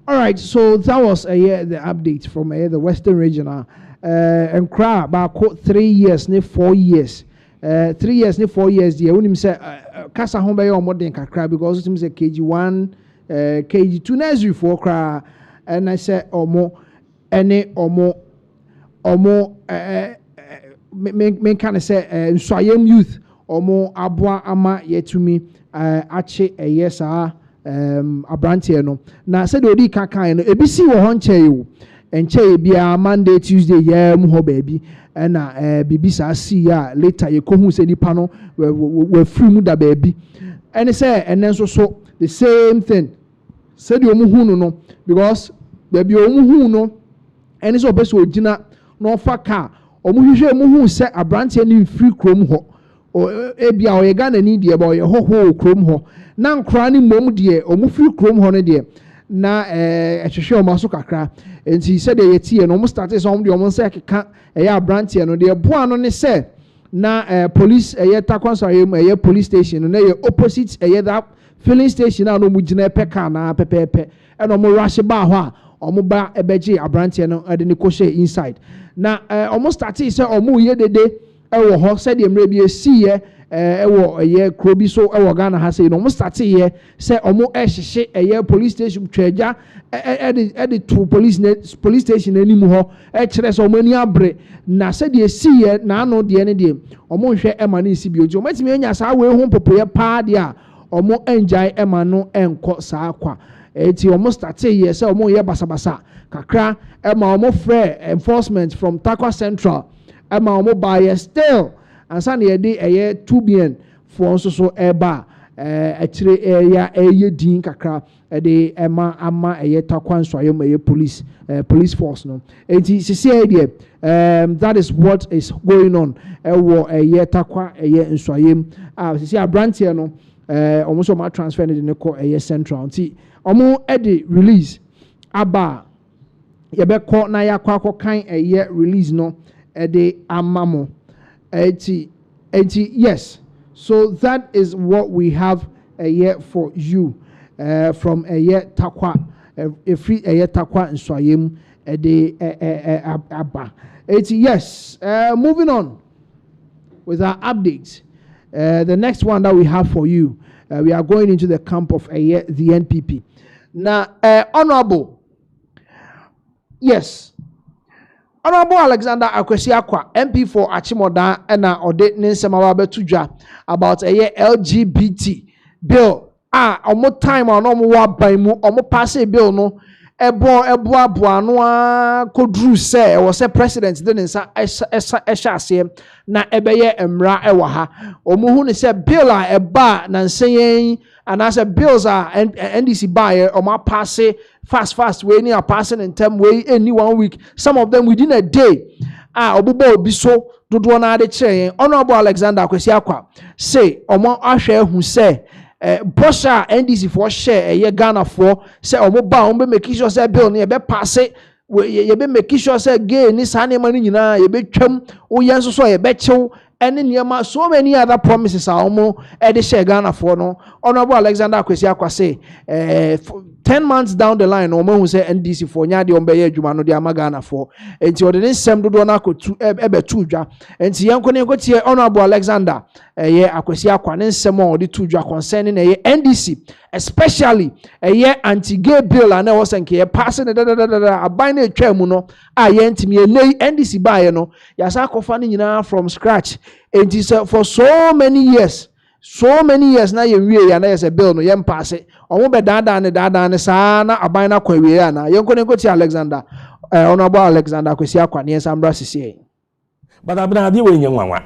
All right, so that was the update from the Western Regional. And cry about 3 years, 4 years. 3 years, 4 years. The only say Casa Home by more than cry because it seems KG1, KG2 nursery for cry. And I said, or more, any or more, men kind of say, Swayem youth or more Abwa Ama yet to me, Ache a yes, abrantie no na said odi kakan no ebisi wo ho nche yo enche bia Monday Tuesday ya mu ho baabi na bibisa si ya later ye ko hu se nipa no we free mu da baabi ene say enen so the same thing said o mu hu no because baabi o mu hu no ene so obeso ogina no fa ka o mu hwehwe mu hu se abrantie ni free krom ho ebia o ye Ghana ni de ba o ye ho krom ho na nkra ni mom de omu free krom ho ne de na ehwehwe o maso kakra enti se de yetie no mo start se om de om se keka eya branch no de boa no ne se na police takwanso ayem police station no ye opposite that filling station na no mu gina peka na pepepe e no mo rush ba ho a omo ba ebeje abranch no de ne koshe inside na omo start se omo ye dede ewo ho se de mre bi esiye ewo krobi so ewo Ghana ha say no mo start here say omo hyehye police station twaja e to police station animu ho kire so omo ani abre na say de siye na ano de ne de omo hwe ema na isi bi ojo matimi anya sa we hu popoye pa de a omo enjai ema no enko sa akwa eti omo start here say omo ye basabasa kakra ema omo free enforcement from Takwa Central ema omo buy still ansa na yede 2 billion for so eba akire din kakra de ema ama Takwa Nsoayem police force no enti sisi dey that is what is going on wo Takwa Nsoayem sisi abrantie no almost ma transfer ne ko central nti omo e release aba ye be ko na yakwa kan release no de amamo yes, so that is what we have here for you from Takwa, free Takwa Nsoayem de Abba. Yes, moving on with our updates. The next one that we have for you, we are going into the camp of the NPP. Now, Honorable, yes. Honorable Alexander Akwesiakwa, MP for Achimoda, and Ode Ninsemawa Betudja about LGBT bill. Omo time on omo wa baimu, omo pass a bill no. Ebo no kodru se was a president then sa esha na ebeye emra ewa ha. Omo hu ne se bill a eba na nsen and as a bills are NDC buy omo pass fast we any passing in term way any 1 week, some of them within a day. Obubo obi so dodo na ade kire Honorable Alexander Akwesiakwa say omo ahwe hu say Bosha NDC for share Ghana for say omo make sure say bill ne be pass it ye be make sure say gay ni sane mani nyina ye be twam wo yenso so ye be chew ene niema so many other promises are omo e share Ghana for no Honorable Alexander Kwesi 10 months down the line omo hu say NDC for nya de ombe adwuma no de ama Ghana for enti ode ne nsem dodo na akotu ebe tu dwa enti yenko ne nkotie Honorable Alexander ye Kwesi ne nsem on de tu dwa concerning NDC especially anti-gay bill and was nke ye passing aban na etwa mu no a ye ntimi ye NDC bae no yasa kofa ne nyina from scratch enti for so many years na ye wie ya na ye bill no ye mpasse omo be dada ne saa na aban na kwa wie ya na ye nko ne nkoti Alexander Honorable Alexander Kwesi ne nsambra sisi but abna ade we nyanwanwa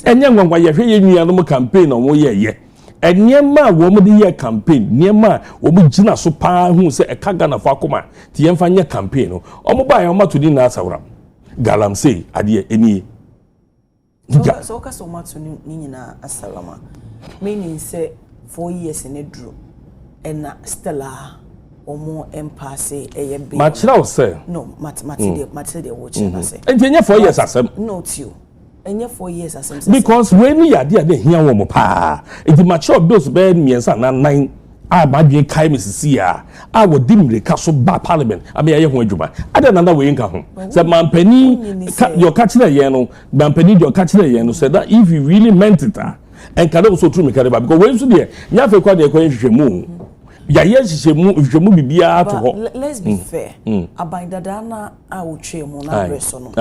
enyanwanwa ye hwe ye nua no campaign omo ye enyema wo mo de ye campaign nyema wo mo gina so pa hu se eka Ghana fa akoma ti ye mfa nye campaign no omo ba ye omo to di na asawra galamsey ade eni so ka so matu ni nyina asawama meaning say 4 years in a drew and Stella omo empase eye be machira o say no matide watching na say enye 4 years asem no you enye 4 years asem because when you are there hia wo mo pa it mature bills be miensa na 9 abadwe kai misisi a wo dimre ka so ba parliament abi ye ho adwuma ada nanda we nka ho say mampani your catching ye no mampani your catching ye no said that if you really meant it and can also true me carry because when so there nya fe kwa de kwa hwehwemu ya ye hwehwemu bibia to ho let's be fair abandada na a wo twemu na reso no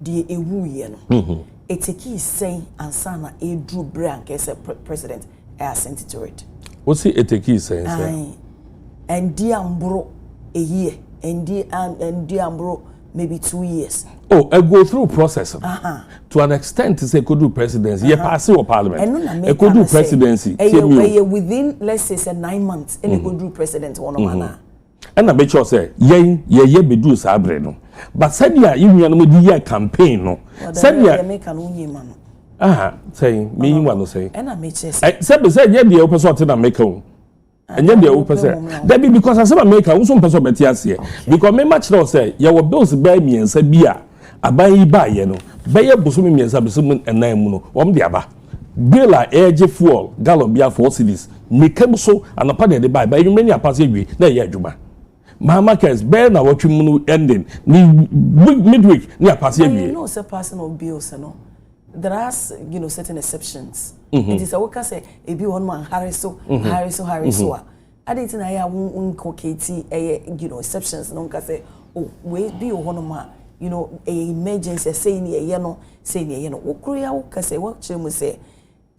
de ewu ye no eteki say ansana edru brank as a president sent to it what's eteki say and diambro a year and diambro maybe 2 years I go through process to an extent to say could do presidency pass or parliament I could do presidency within let's say 9 months and could do president one mana and I make sure say ye be do sabre no but said ya you no di campaign no said ya make an unyima no say me one no say and I make say say ye be open sort na make o and then the open say that be because as America we so person betia se because me match no say ye wo bills buy me and say bia aban yi ba ye no be ye bosomi me and bosomi enan mu no wom de aba bill a age fuel gallon bia 4 cedis me kem so anapa de buy you many apase wi na ye adwuma Mahama case be na watch mu ending ni midweek ni apase wi you know say personal bills no there are certain exceptions it is a worker say e bi one man harry so I didn't know ya unkoketi exceptions no nka say oh we bi one man a emergency say ni no okuru ya worker say what chemu say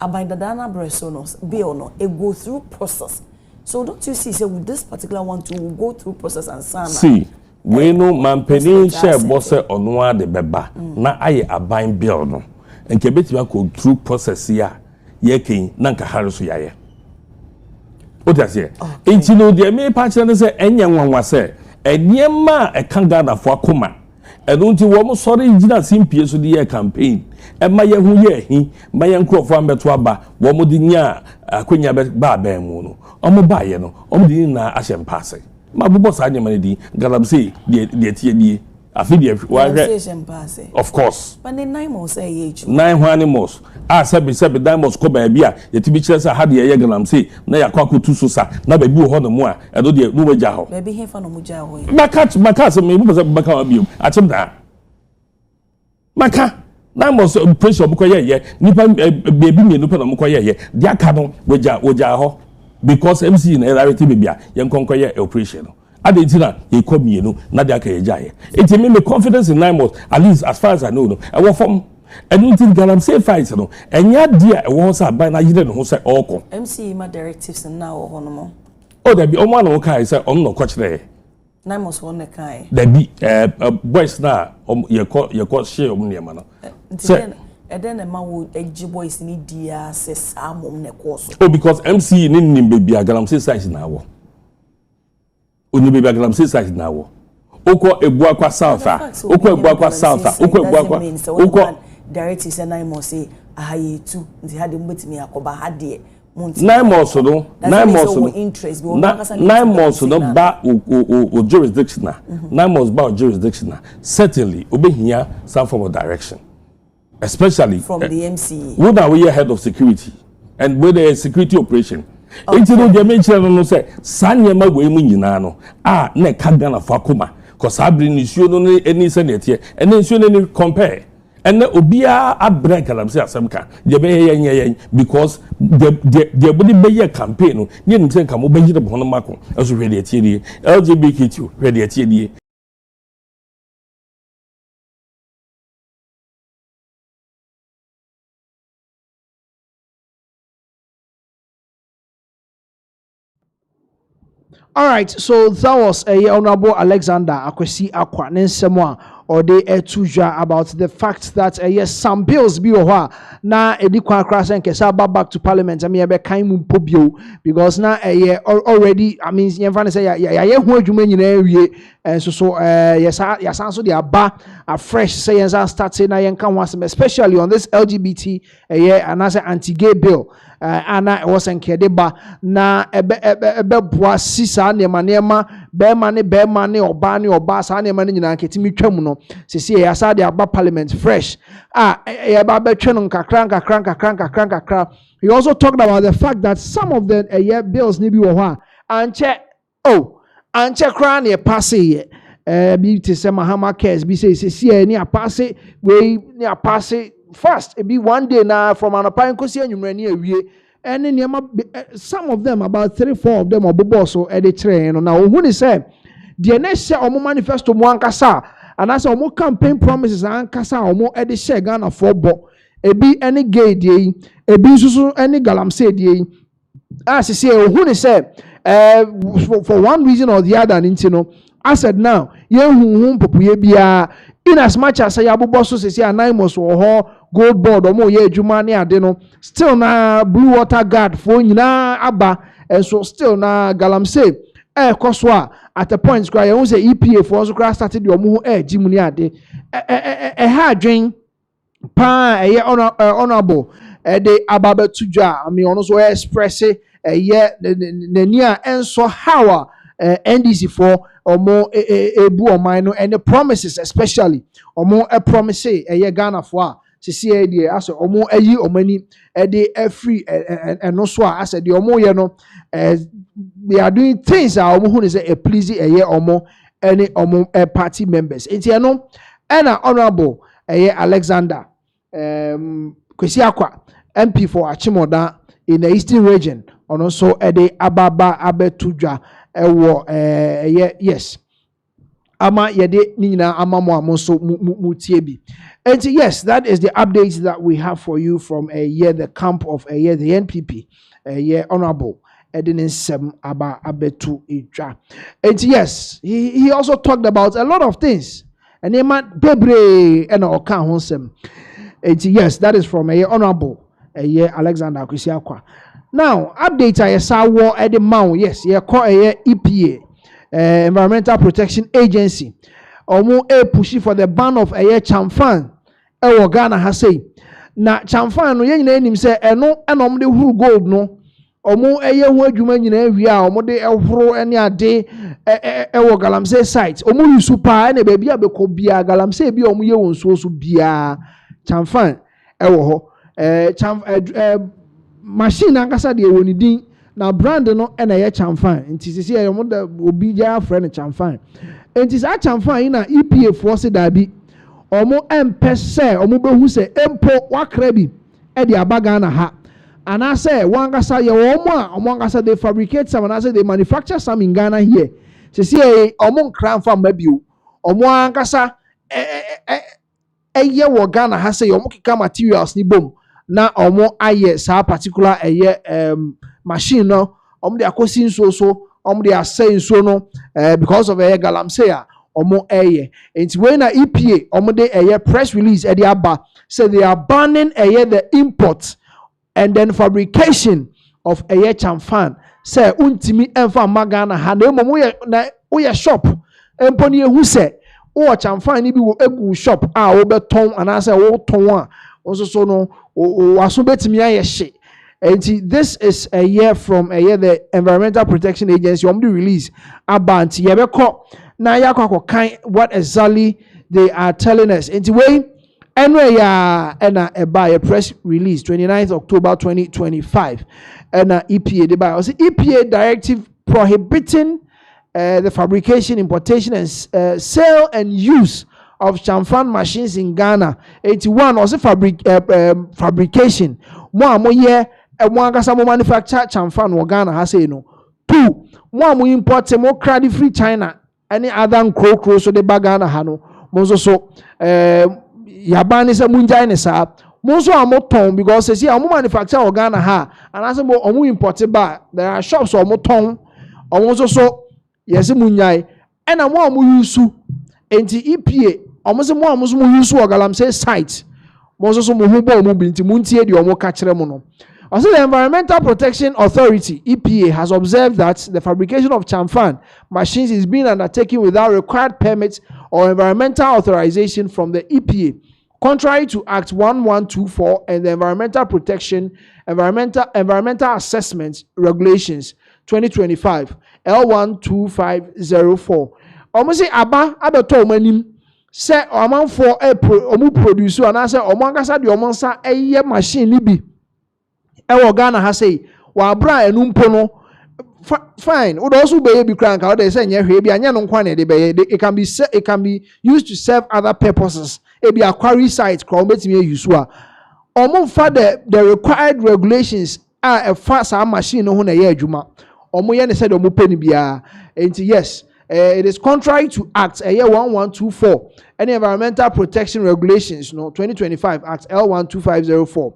abandadana breso no bill no e go through process so don't you see say with this particular one to go through process and sana see we no mampeni share boss onwa de beba na aye aban bill no nke betima go through process ya ken na nka hariso yaye otiase enti no de me pa kire ne se enye nwanwa se eniema e kan Ghana fo akoma eno nti wo mo sori gina simpie so de campaign e ma ye hu ye hi ma ye nkrofo ambeto aba wo mo di nya akonya ba ba mu no omo ba ye no omo di na ahyem passe ma bobo sa nyama ne di galamsey de tie die afidi of course but the 9 months say 9 animals sabi diamonds ko ba bia yetibi kire sa hade ye galamsey na yakwa tu so sa na ba bi ho no mu a edo de no waja ho ba bi hefa no mu ja ho maka so me bu baka wa biom atim da maka diamonds pressure bu ko ye nipa bebi me no pa no mu ko ye dia ka no waja ho because MC na reality bibia ye nkonko ye operation no adentina ye komienu na de aka ye jaye it me confidence in 9 months at least as far as I know no e wo form anything galamsey fight no enya dia e wo sa ban na yire no ho say oko MC ma directives na wo ho no mo o da bi o ma no kai say on no ko kire 9 months won kai da bi boys na ye ko share om ne ma no eden ma wo egi boys ni dia se samom ne course oh because MC ni nimbe bia galamsey size na wo oni be galamsey size na wo oko ebuakwa south oko ebuakwa south oko ebuakwa oko directly say 9 months say ahaye tu nti ha de mbetimi akoba ha de 9 months no 9 months no interest 9 months no ba o jurisdiction 9 months ba o jurisdiction certainly obehia some form of direction, especially from the MCA who now we head of security and with the security operation. Into no the mention no say sanya ma we mu nyina no na ka Ghana fa koma cause abri ni suo no any senate and then suo no compare and obia abra kalam say asem ka je be yen because the body be campaign no ne nim say ka mo be yire bono mako aso hwe de tie LGBTQ hwe de tie. All right, so that was Honorable Alexander Akwesi Akwa Nensemo or they tuja about the fact that yes, some bills be na edi kwa cross and kesa back to parliament. I mean, be kind pobio because now already. I mean, you say ya who you mean and so yes so they are fresh say start saying na yenka especially on this LGBT and as an anti-gay bill. Ana wasn't kedeba na ebe bua sisa nema be mane oba sa nema nyina nketimi twam no sisi ya sa de aba parliament fresh ya ba betwe no kakra. He also talked about the fact that some of the bills ni bi wo ho anche kra na pass ye bi te se Mahama case bi say sisi ni pass we ni pass fast it be one day now from an apine kosi anwumra ni awie ene niam some of them about 3-4 of them obobo so e de kire no na ohun ni say de na hye omo manifesto mo ankasa anasa omo campaign promises ankasa omo e de share Ghana for bo ebi ene gay de ebi susu ene galamsey de say ohun ni say for one reason or the other ntino I said now ye hu popuye bia in as much as yabubo so say anonymous wo gold board omo ye adwuma ne ade no still na blue water guard for nyina aba and so still na galamsey koso at a point cry you say EPA for so cry started the omo jimu ne ade ha adwen pa honorable de ababa tudwa I mean ono so express nani a enso how NDC for omo ebu omano and the promises especially omo promise Ghana for sisi dey as omo ayi omani dey free and no so as the omo ye no they are doing things omo who say please omo any omo party members enti no na honorable Alexander Kwesi Akwa MP for Achimoda in the Eastern region and also dey ababa abetudwa yes ama yede nina ama mo amonso mutiebi. And yes, that is the updates that we have for you from the camp of the NPP honorable Edinin Sem Aba Abetu Ija. And yes, he also talked about a lot of things and he might bebre and okan honsem. And yes, that is from honorable Alexander Akwesi Akwa. Now, update I saw war at the mount. Yes, call EPA, Environmental Protection Agency. Omo pushing for the ban of chamfan. Ghana has say. Na chamfan no yen name say eno de huru gold no. Omo hu adwuma nyina awia omo de ehoro ene ade galamsey site. Omo yusu pa na baby abeko bia galamsey bi omo ye wonso so bia chamfan ho. Machine ankasa de woni din na brand no na ye chamfan nti sisi ye mo da obi ja friend chamfan nti sa chamfan na EPA force da bi omo empese omo behu se empo wakra bi e de abaga na ha ana say wankasa ye omo ankasa they fabricate some and say they manufacture some in Ghana here sisi ye omo nkran fa mabio omo ankasa ye wo Ghana ha say omo kika materials ni bom na omo aye sa particular machine no omo de akosi nso so omo de asay nso no because of galamsey omo and when na EPA omo de press release e de aba say they are banning the import and then fabrication of chamfan say untimi emfa magana ha na mom we shop emponi ehu say o chamfan ni bi wo egu shop a wo beton anase wo ton a also so no waso betimi aye hye. And this is a year from a year the Environmental Protection Agency the release about yebeko na yakwa kind what exactly they are telling us. And way anyway by a press release 29th October 2025 and EPA the also EPA directive prohibiting the fabrication, importation and sale and use of chamfan machines in Ghana. 81 also fabrication more year one kasa mo manufacture chamfan wo Ghana ha say no. 2 mo import mo credit free China any other crow so the bag Ghana ha no mo so yabani se munjai ne sa mo so amoton because say amo manufacture wo Ghana ha and as mo omo import ba there are shops o mo ton omo so yes munjai and mo use enti EPA omo se mo use wo galamsey site mo so mo hu ba mo binti muntie de omo ka kire mo no. Also, the Environmental Protection Authority, EPA, has observed that the fabrication of chamfan machines is being undertaken without required permits or environmental authorization from the EPA, contrary to Act 1124 and the Environmental Assessment Regulations 2025, L12504. Almost say abeto manim say oman for omu produce and I say oman kasa di oman sa eye machine ni bi. Ewo Ghana ha say wa bra enumpo no fine would also be bi crank out they say nya hwe bi anya no nkwa na de be it can be used to serve other purposes e bi quarry site kwa betimi use a omo fa the required regulations a fa sa machine no ho na ye adwuma omo ye ne said omo peni bia and yes it is contrary to Act 1124 and Environmental Protection Regulations 2025 Act L12504.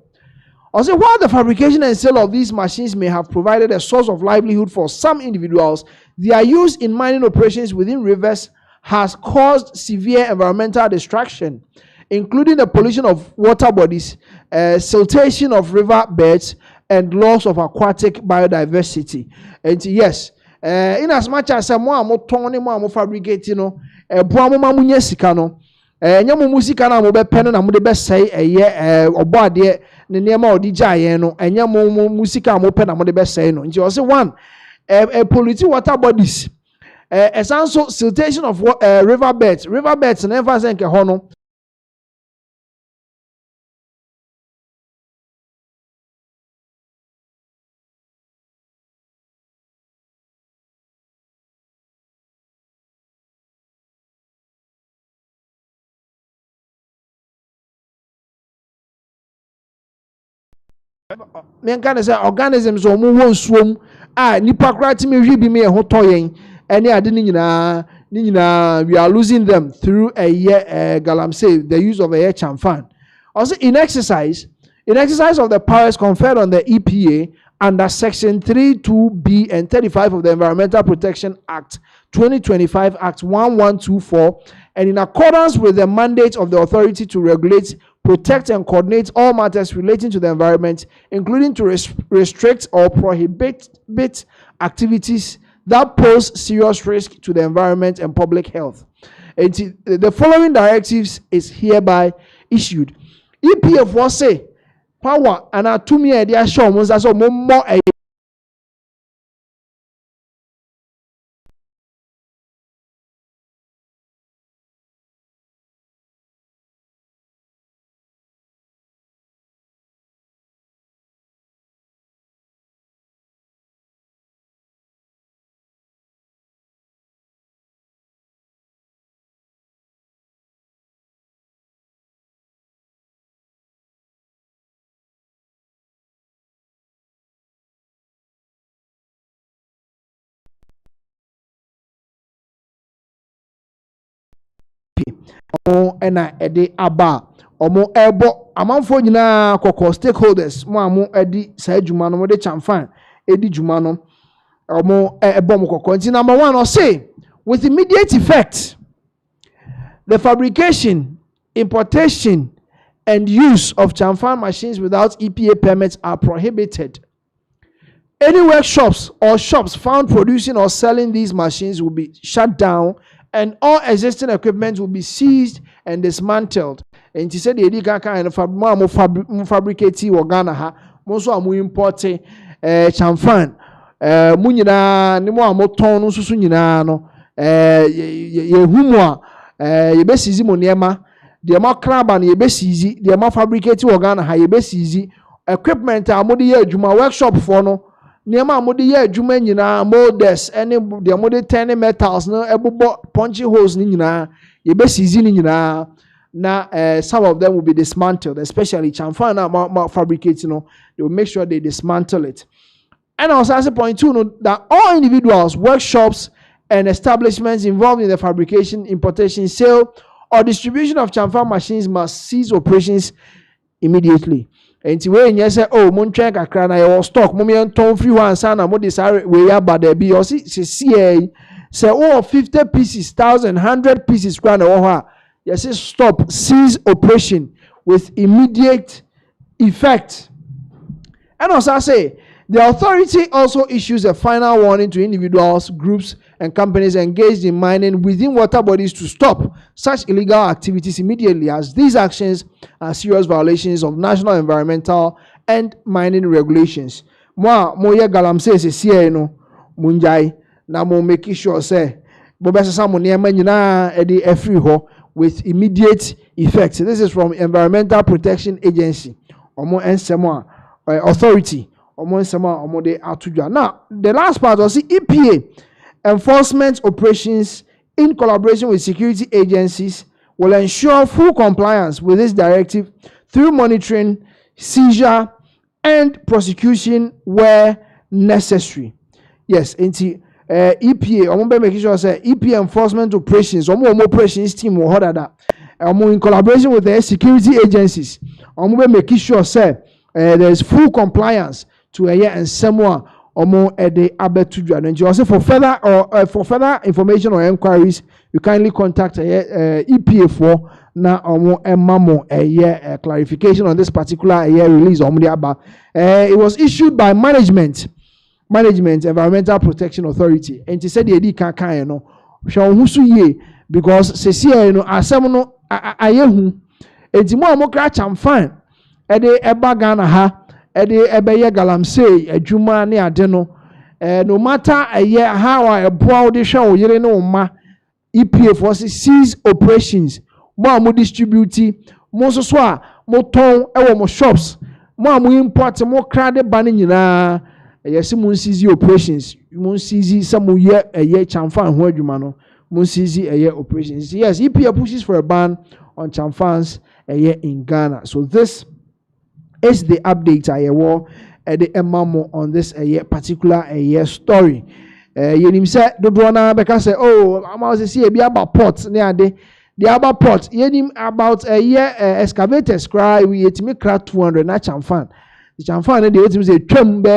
Also, while the fabrication and sale of these machines may have provided a source of livelihood for some individuals, their use in mining operations within rivers has caused severe environmental destruction, including the pollution of water bodies, siltation of river beds, and loss of aquatic biodiversity. And yes, in as much as more tone more fabricating, no, sika no. Nyamo musika na mo be pen na mo de be sei obo ade ne niam a odi gyaye no nyamo musika mo pen na mo de be sei no nti o se one polluted water bodies also siltation of river beds na emphasize nke ho no men kan say organisms o mu won suom a nipa krati me hwi bi me ho toyen ene ade ni nyina we are losing them through a year galamsey the use of a year chamfan. Also in exercise of the powers conferred on the EPA under section 32B and 35 of the Environmental Protection Act 2025 Act 1124 and in accordance with the mandate of the authority to regulate, protect and coordinate all matters relating to the environment, including to restrict or prohibit activities that pose serious risk to the environment and public health. And the following directives is hereby issued. EPF was say power and atumi e dia show mo so mo mo ena ede aba omo ebo amanfo nyina kokko stakeholders mo amo edi sa adwuma no mo de chamfan edi dwuma no omo ebo mo kokko nti number 1 or say with immediate effect the fabrication, importation and use of chamfan machines without EPA permits are prohibited. Any workshops or shops found producing or selling these machines will be shut down and all existing equipment will be seized and dismantled. And he said the edika kind of fabricate wɔ Ghana ha mo so amu import chamfan mu nyinaa ne mo amoton no susu nyinaa no ye humu a ye besizi mo niema de ma kraba no ye besizi de ma fabricate wɔ Ghana ha ye besizi equipment a mo de ye adwuma workshop for no niema mo de ye adwuma nyinaa molders ene de mo de turn metals no ebobo punchy holes ni nyinaa ye besizi ni nyinaa na some of them will be dismantled, especially chamfan na fabricating, they will make sure they dismantle it. And also as a point two, that all individuals, workshops, and establishments involved in the fabrication, importation, sale, or distribution of chamfan machines must cease operations immediately. And when you say, oh, mon check a crana or stock, moment ton free one sana, mo desire we are but there be or see say, oh, 50 pieces, 1,000, 100 pieces, crana or yes, stop, cease operation with immediate effect. And also I say, the authority also issues a final warning to individuals, groups, and companies engaged in mining within water bodies to stop such illegal activities immediately, as these actions are serious violations of national environmental and mining regulations. Mo ye galamse se sie no munjai na mo make sure say bo be sesa mo niema nyina e dey free ho with immediate effect. This is from Environmental Protection Agency, Omo Ensema Authority, Omo Ensema Omo de Atujwa. Now, the last part was the EPA enforcement operations in collaboration with security agencies will ensure full compliance with this directive through monitoring, seizure, and prosecution where necessary. Yes, into EPA, I'm making sure say EPA enforcement operations, operations team will hold that. In collaboration with the security agencies, I'm making sure say there is full compliance to a year and somewhere at the Abetudra. And also for further information or inquiries, you kindly contact EPA for now mamo a clarification on this particular release. It was issued by Management Environmental Protection Authority, and he said the edi kan no hwe ho so ye because sesie no asem no ayehu enti mo amokra chamfan e de eba Ghana ha e de ebeye galamsey adwuma ne ade no no matter how a boa de hwe wo yere ne wo ma EPA for seize operations mo distribute mo so a mo ton e wo mo shops mo import mo kra de ba ne nyina. Yes, mun seize operations. Mun seize some year a year chamfan ho adwuma no. Mun seize a year operations. Yes, EPA pushes for a ban on chamfans a year in Ghana. So this is the update I will the emamo on this a year particular a year story. Yenim say dodo na beka say oh am say e bi about port ne ade the about port yenim about a year excavators cry we etimi cra 200 na chamfan. The chamfan de wetin say twam be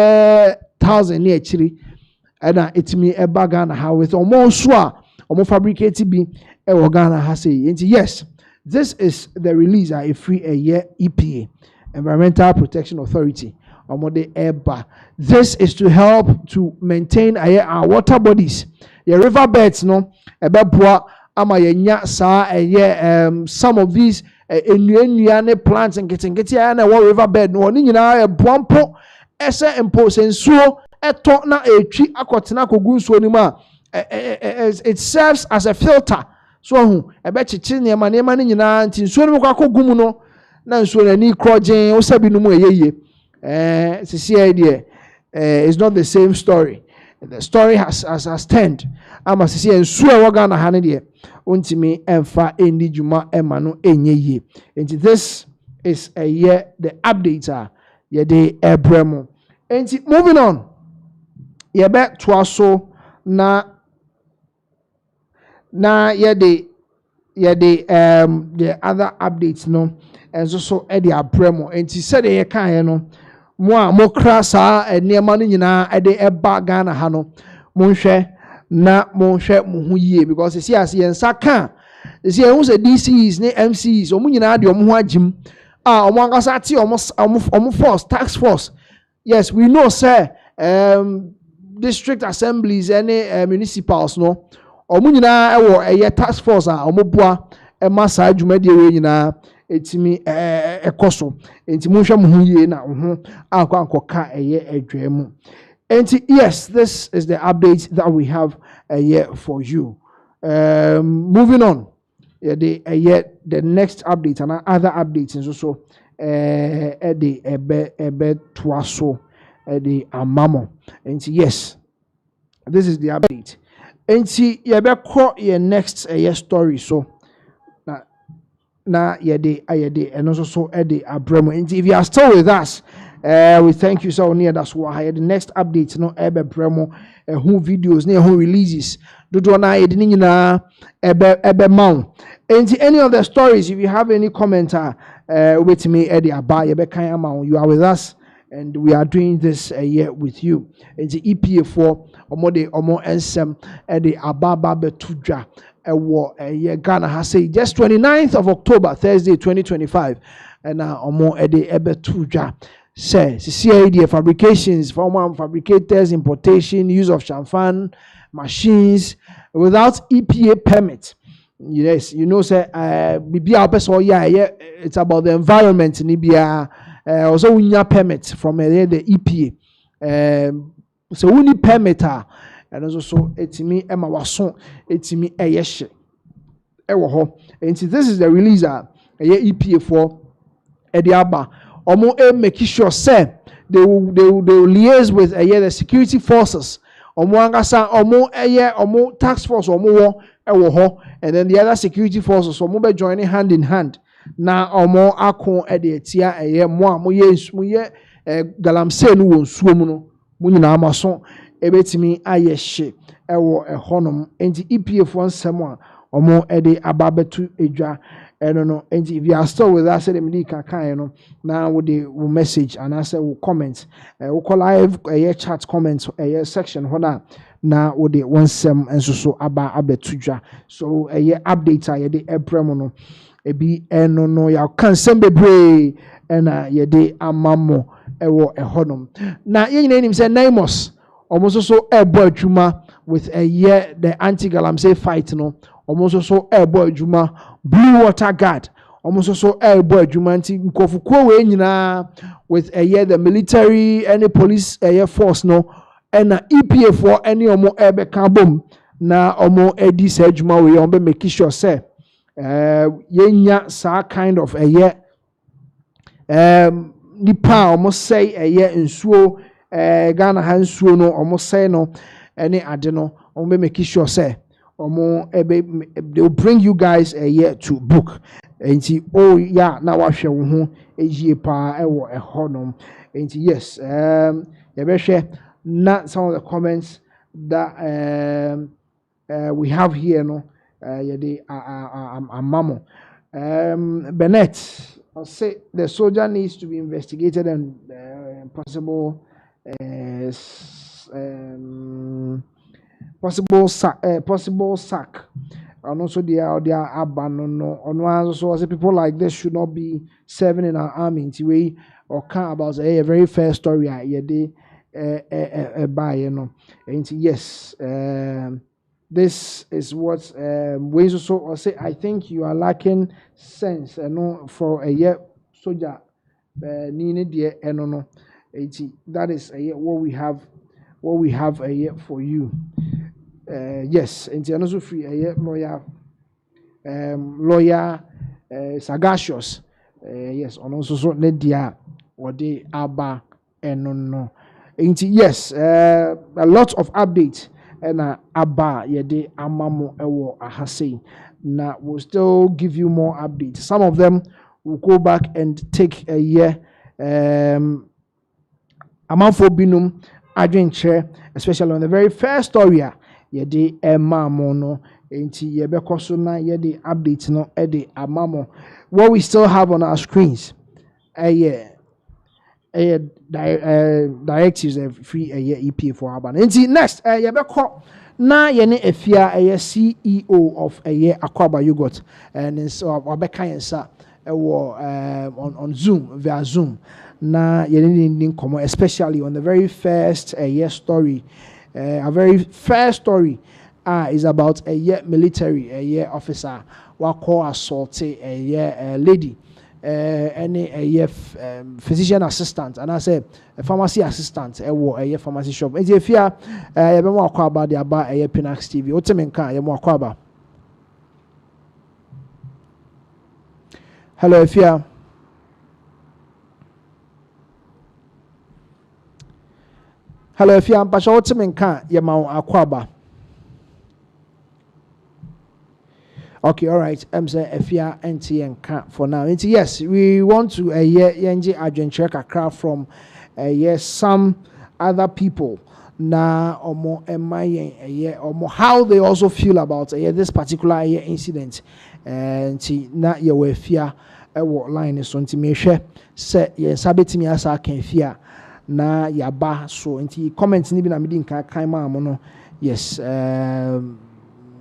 1,000 near chiri and etimi eba Ghana ha with almost so omo fabricate bi e wo Ghana ha say yes, this is the release a free a year EPA Environmental Protection Authority omo de eba. This is to help to maintain our water bodies, your river beds no ebeboa ama yenya sa some of these enuane plants and getting na river bed no ni nyina ebompo ese empo sensuo eto na etwi akotena kogu nsuo ni ma it serves as a filter so hu ebechichi niema ni nyina nti nsuo ni kogu mu no na nsuo na ni krogen o sabi no mu eyeye sisi idea it's not the same story. The story has turned. Ama sisi nsuo e woga na ha ne de ontimi emfa endi juma ema no enye ye. And this is a year the updater ye de ebremo. And moving on, ye be twaso na ye de the other updates no and so e de abremo. And said ye kan no mo krasa enema no nyina e de eba Ghana ha no monhwe na monhwe mo hu yie because see as yensa kan see who say DCs ne MCs omo nyina de omo ho agim omo angasa ti omo force tax force. Yes, we know sir district assemblies and municipals no ɔmo nyinaa ɛwɔ ɛyɛ task force a ɔmo boa ɛma saa dwumadie wei nyinaa etimi ɛkɔ so enti monhwɛ mo ho yie na ho akɔ ɛyɛ adwa mu enti yes, this is the update that we have for you. Moving on, the next update and other updates and so the ebe twaso the amamo and yes, this is the update and see your next story so na yede and also so the abremo and if you are still with us, we thank you so near that's why the next update no ebe bremo who videos near who releases do na yede na ebe mount. And any of the stories, if you have any commenter with me, Eddie Abba, you are with us, and we are doing this year with you. And the EPA4, Omo Ensem, Eddie Abba Betuja, Ghana has said just 29th of October, Thursday, 2025, and Omo Eddie Betuja says CID fabrications, former fabricators, importation, use of champagne machines without EPA permit. Yes, you know, say, it's about the environment. Also, we need permit from the EPA. So we need permit, and also it's me, Emma Wasson, it's me, yes, and this is the release, EPA for Ediaba. Omo making sure, say, they will liaise with the security forces. Omo angasa, omo task force, omo and then the other security forces so be joining hand in hand na omo akon e de tia mo ye galamse no wonsuo mu no mu nyina amaso ebetimi ayehye ewo ehonom enti EPA for nsem a omo e de ababetu edwa no enti if you are still with us the medika kan no na we the message and answer we comment we call live chat comments section hona na wo de wonsem enso so aba abetudwa so update a ye de ebrem no ebi eno no ya kan sem bebre na ye de amamo ewo ehonom na ye nyina nim say Naimos almost so ebo adwuma with the anti-galamsey fight no almost so ebo adwuma Blue Water Guard almost so ebo adwuma anti nkofuko we nyina with the military and the police force no and EPA for any omo ebe kabom na omo edi sa adwuma we on be make sure say yenya sa kind of nipa omo say nsuo Ghana ha nsuo no omo say no any ade no omo be make sure say omo ebe they will bring you guys to book enti oh yeah na wa hwe wo ho ejie pa ewo ehonom enti yes ye be hwe not some of the comments that we have here, no, Mamo. Bennett, I'll say the soldier needs to be investigated and possible sack. And also they are abandoned. Also, people like this should not be serving in our army. In way or can about a very fair story. Yes, this is what ways also or say. I think you are lacking sense, no, for a year soldier. No. That is what we have. What we have a year for you. Yes, and also free a year lawyer sagacious. Yes, on also so Nedia or de Abba and no. Yes, a lot of updates and Abba yede amamo ewo ahase. Now we'll still give you more updates. Some of them will go back and take a year. Amount for binum adventure, especially on the very first story. Yede amamo no. Enti yebe so na yede updates no ede amamo. What we still have on our screens. Directives free EPA for Aban. And next, Yabeko na yene efia CEO of Akwaba Yogurt and so Abeka Yensa on Zoom via Zoom. Na yene come especially on the very first story, a very first story is about a year military a year officer call assault a year lady any a year physician assistant and I say a pharmacy assistant a year pharmacy shop. If you are more about the about a year Pinaxtv, what's the main kind? More about. Hello, if you are. Hello, if you are. But what's the main kind? You are Aquaba. Okay, all right. Say if you are NT for now. Yes, we want to yenji adventure kakra from some other people. Na omo emayen omo how they also feel about this particular incident. And na ye we fear line so nti me hwe se ye sabetimi asa kan fear na yaba so nti comment ni bi na me di kan ma mo no. Yes, the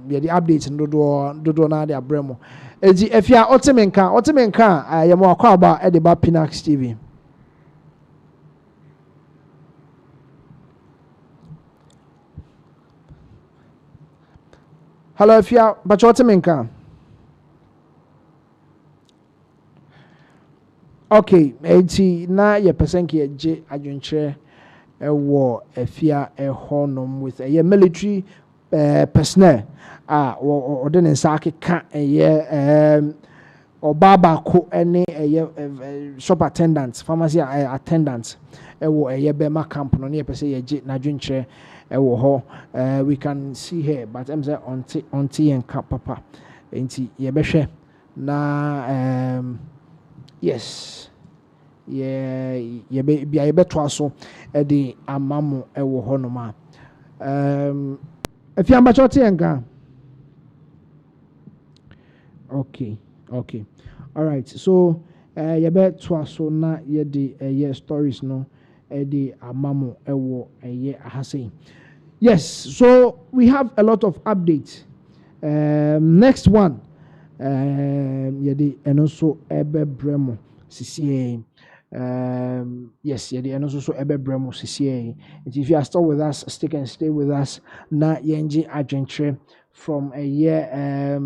updates and do na the abremo. If you are Otemenka, I am more about Ediba Pinaxtv. Hello, if you are Otemenka. Okay, na ye person ki J adwentre war efia honum with a military personnel or then in Saki can or Baba any shop attendants, pharmacy attendants, a Burma camp no near per se na drinche we can see here, but I'm saying on tea and cap papa ain't ye na yes. Yeah, be a better so the amamu honoma. If you are mature, okay. All right. So, you better so na ye the stories no the amamu hase. Yes. So we have a lot of updates. Next one. Ye the and also ebe bremo CCA. Yes, yeah, and also Ebe Bremo CCA. If you are still with us, stick and stay with us. Na yenji adventure from a year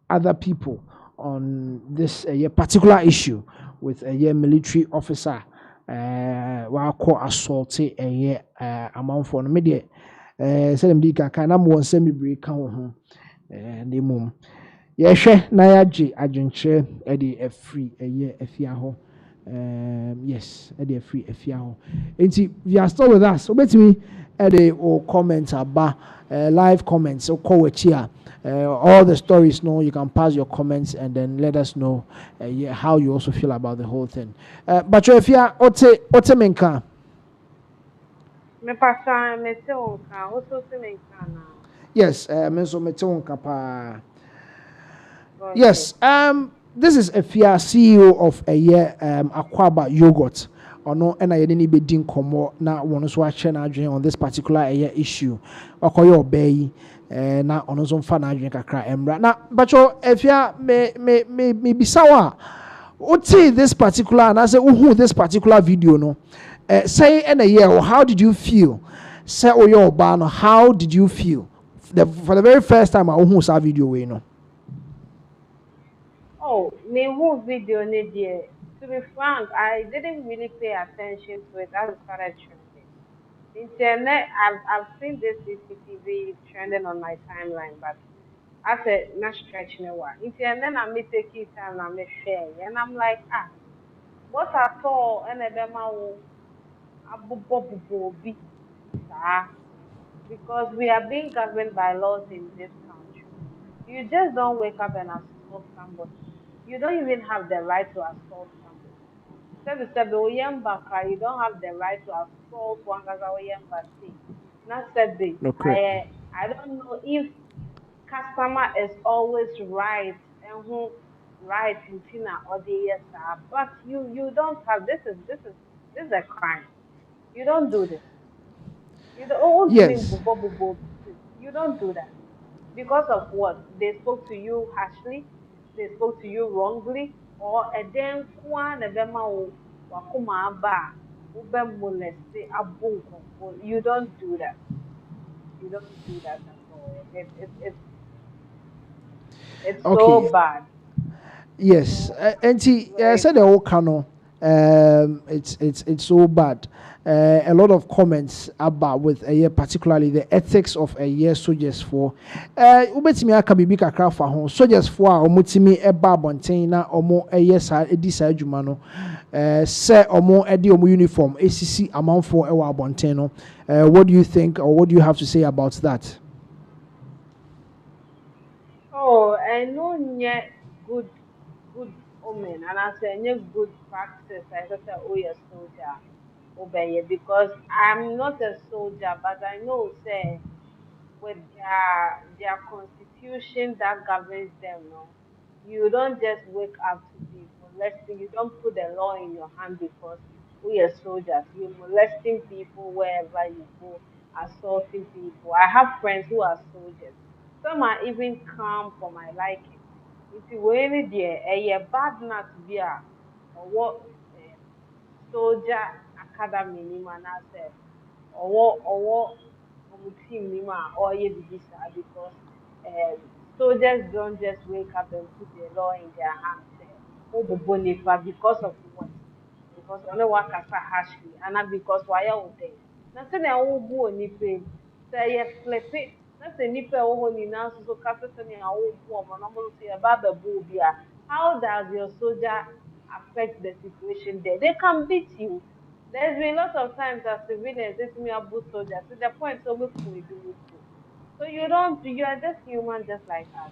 other people on this particular issue with a year military officer while call assault a year amount for the media. Say them dika kind of one semi break count the mum. Yes, na yaji adventure a free a year if you yes, a free if you you are still with us. So bet me or comments about live comments so call it here. All the stories no you can pass your comments and then let us know how you also feel about the whole thing. But if you are ote menka Me pasa me te onka also te menka na. Yes, me so me te onka pa. Yes, this is Efia, CEO of a year Aquaba Yogurt. Or no, and I didn't be din komo na one so on this particular issue. Okoyo bay na on some fan drink kakra embra. Na but yo Efia me bisawa. Oti this particular and I say who this particular video no. Say in a year, how did you feel? Say your ban, how did you feel? For the very first time I who saw video we know. Oh, me who video ne dear. To be frank, I didn't really pay attention to it as it started trending. Internet, I've seen this CCTV trending on my timeline, but I said not stretching a while. Internet, I may take it and I may share, and I'm like, what at all? And a demo, abubobubobi, sir, because we are being governed by laws in this country. You just don't wake up and assault somebody. You don't even have the right to assault somebody. You don't have the right to assault one say. Not said this. No correct. I don't know if customer is always right and who right in Tina or the yes, but you don't have this is a crime. You don't do this. You don't Yes. you don't do that. Because of what? They spoke to you harshly, they spoke to you wrongly, or a then kwan ebema wakuma ba ube moleste abunko. You don't do that. You don't do that at all. it's Okay. so bad. Yes, So and see, I very said the bad. whole canon. It's so bad. A lot of comments about with a year, particularly the ethics of a year soldiers for. Ubetimi aka bibi kakra fa ho soldiers for a omutimi eba abonten na omo eye sa edi sa adwuma no. Se omo edi omo uniform esisi amanfo ewa abonten no. What do you think, or what do you have to say about that? Oh, I know nye good omen, and I say nye good practice. I just say, oh, you're a soldier, obey it, because I'm not a soldier, but I know say with their constitution that governs them, no, you don't just wake up to be molesting. You don't put the law in your hand because we are soldiers. You're molesting people wherever you go, assaulting people. I have friends who are soldiers. Some are even calm for my liking. If you were any there, a bad not be a or what soldier academy ni man I say or ɔmo team nim a ɔreyɛ biribi saa because soldiers don't just wake up and put the law in their hands sɛ ɔbɛbɔ nipa because of what? Because ɔne wakasa harshly ana because wayɛ wo dɛn na sɛnea wobu wɔ nipa yi sɛ yɛ flippe na sɛ nipa a ɛwɔ hɔ nyinaa nso so kasa sɛnea wobu ɔmo na ɔmo nso yɛba abɛbɔ obi a how does your soldier affect the situation there? They can beat you. There's been lots of times as civilians, it's me about soldiers to the point so we could do it. So you are just human just like us.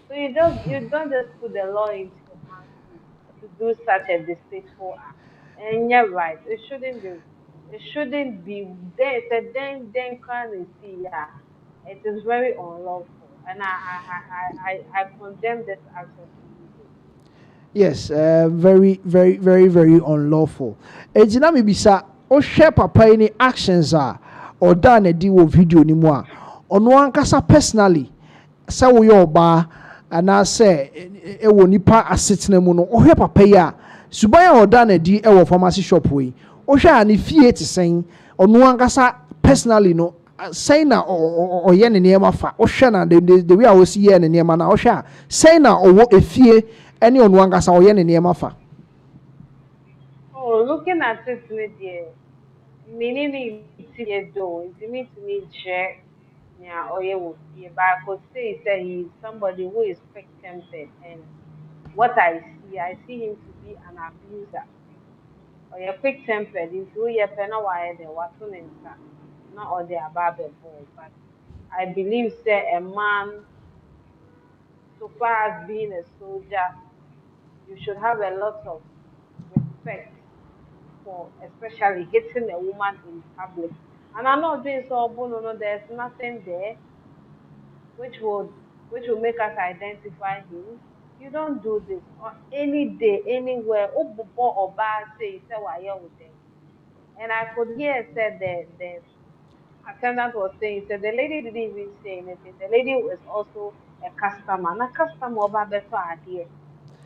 So you don't just put the law into your hands to do such a distasteful act. And you're right, it shouldn't be there. It's a then kind of see, yeah. It is very unlawful. And I condemn this action fully. Yes, very, very, very, very unlawful. Ejina mi bisa, o share papa any actions or done a deal video ni mo ono ankasa personally say wo ye oba ana say e wo nipa asetena mu no o hwe papa yi a suban a oda na di e wo pharmacy shop we o hwe a ne fie te sen ono ankasa personally no say na o ye ne niema fa o hwe na the way a wo si ye ne niema na o hwe a say na o wo efie any on one gasa or yen near mafa. Oh, looking at it, meaning it's do, it means to me share. Yeah, or you will see, but I could say he's somebody who is quick tempered, and what I see him to be an abuser. Or you're quick tempered into your penna wire, the water and not all the above ball. But I believe, say, a man, so far as being a soldier, you should have a lot of respect for especially hitting a woman in public. And I'm not doing so, but no, there's nothing there which would which will make us identify him. You don't do this on any day, anywhere. Obobo or bad say why you there. And I could hear said the attendant was saying said the lady didn't even say anything. The lady was also a customer. And a customer over better idea.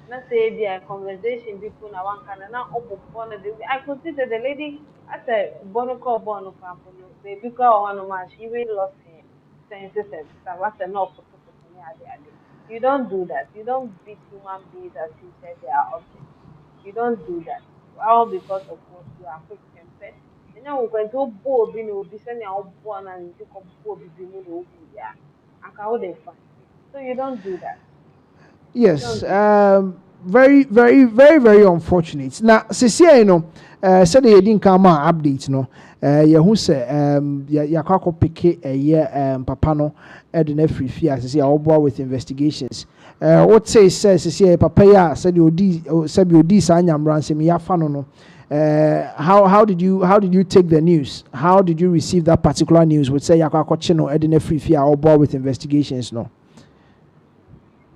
Na say be a conversation people na one kind na obobọ na the I could see that the lady at a bono call bono campo no baby call on man she even lost her senses and stuff. What's a no photo photo me ade ade. You don't do that. You don't beat human beings as you said they are objects. You don't do that. All because of what you are quick tempered. And now we're going to bo bi no bi send your born and you come bo bi bi mu no hu ya. Anka how they find. So you don't do that. You Yes, don't do that. very, very, very, very unfortunate. Now, Cecilia, you know, said they didn't come out update, no. Ya who say, ya kako peke a year, papa no, Edna free fear, Cecilia, all boy with investigations. What says Cecilia, papa, ya said you di sanyam ransom, ya fano no. How did you take the news? How did you receive that particular news? Would say yakako chino Edna free fear, all boy with investigations, no.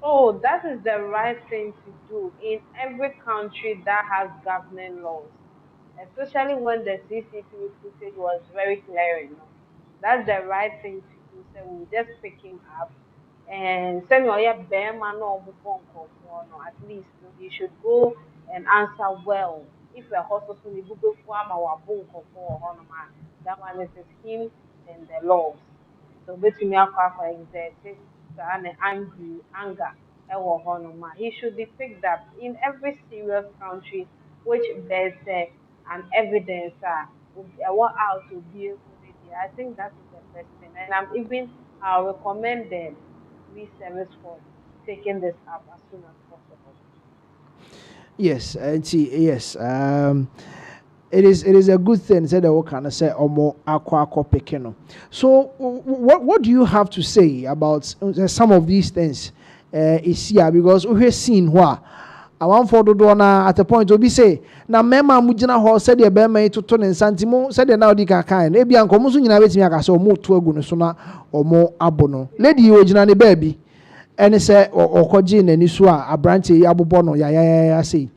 Oh, that is the right thing to do in every country that has governing laws, especially when the CCTV footage was very clear enough. That's the right thing to do. So we'll just pick him up and send your Bema no no. At least no, he should go and answer well. If a hospital ni bube for or that one is him and the laws. So between for exert and anger he should be picked up in every serious country which there's an evidence what out to be able to. I think that is the best thing. And I'm even I'll recommend the police service for taking this up as soon as possible. Yes, and see, yes. It is a good thing. Said the kind of say omo aqua pekeno. So what do you have to say about some of these things? Is here because we have seen what. I want for the door na at a point to be say na mema mujina ho said the bema to turn and santimo said the now di kind ebi anko musu nyina betimi aka so mo to agu no so na omo abono lady ojina ne baby ene say okoji na ni so a abranche yi abobo no ya say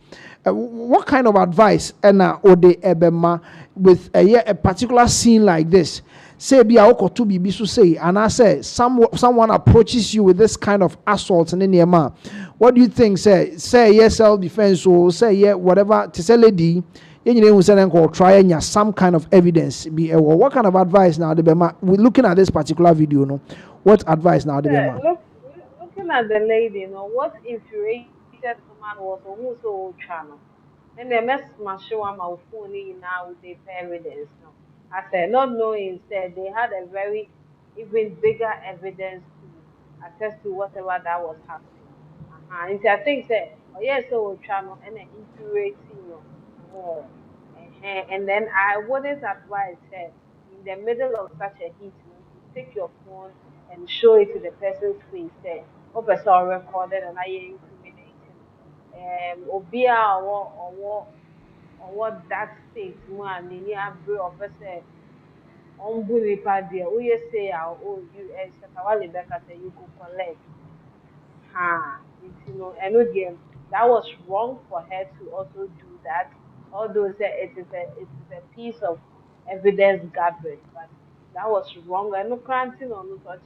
what kind of advice ena ode ebema with a particular scene like this say be a to bibi so say and I say someone approaches you with this kind of assault in the man. What do you think? Say yes, self defense or say yeah, whatever. To say lady, you say try and some kind of evidence. Be what kind of advice now? The Bema, we're looking at this particular video. No, what advice now? The Bema. Looking at the lady, what infuriated woman was also channel. And the mess must show my phone now with the evidence. No, I said not knowing said they had a very even bigger evidence to attest to whatever that was happening. And I think say, oh yes, so channel and infuriating more. And then I wouldn't advise her in the middle of such a heat, to take your phone and show it to the person's face. Say, oh, person recorded and I incriminating. Obia or what that state man in your bro of say on bully party. Oh, you say, oh, you Shatawali Becca say you go collect. And again, that was wrong for her to also do that. Although it is a piece of evidence gathered, but that was wrong. And no granting on no such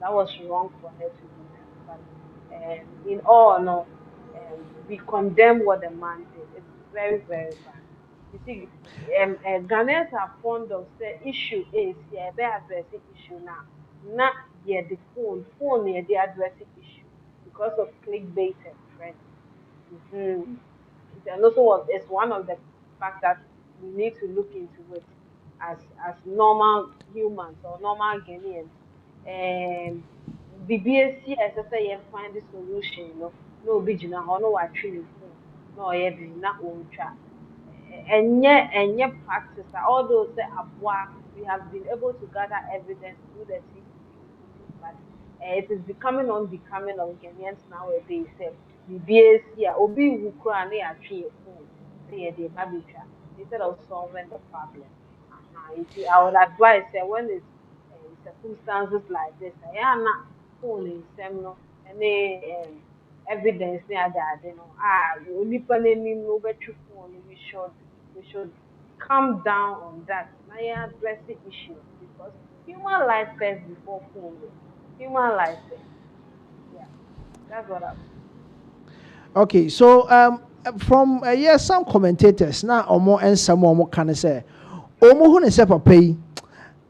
that was wrong for her to do that. But in all, no, we condemn what the man did. It's very very bad. You see, Ghanaians are fond of say issue is yeah, they address the issue now. Not yeah, the phone yeah, they address the issue because of clickbait and trend. Mm-hmm. And also it's one of the fact that we need to look into it as normal humans or normal Ghanaians. And BBSC as I say, find the solution. No big na no actually phone. No, yeah, not own chat and yet practice all those say abwa we have been able to gather evidence through the CCTV footage, but it is becoming unbecoming of Ghanaians nowadays. Say the BAC obi wukura ne atwe phone say the babitra instead of solving the problem. You see, I would advise when it's circumstances like this, I am not phone in seminar and evidence near that, onipa n'anim no better phone. We should calm down on that. Now you address the issue because human life first before phone. Human life first. Yeah, that's what I would say. Okay, so from yes, some commentators now omo and some omo can say omo hu ne se papa yi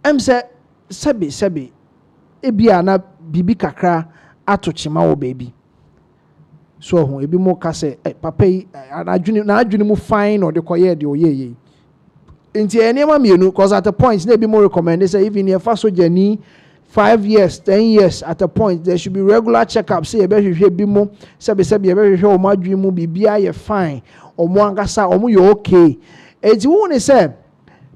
em se sebi ebia na bibi kakra atochima wo baby. So ho ebi mo ka say papa yi na adwene mu fine or the koye de oyeye. Nti enema mienu cause at a point na ebi mo recommend say even if fa so jani 5 years, 10 years at a point, there should be regular checkups. Say, be more, sabi, o madri mu bibia ye fine, or mwangasa, or you okay. It's one is said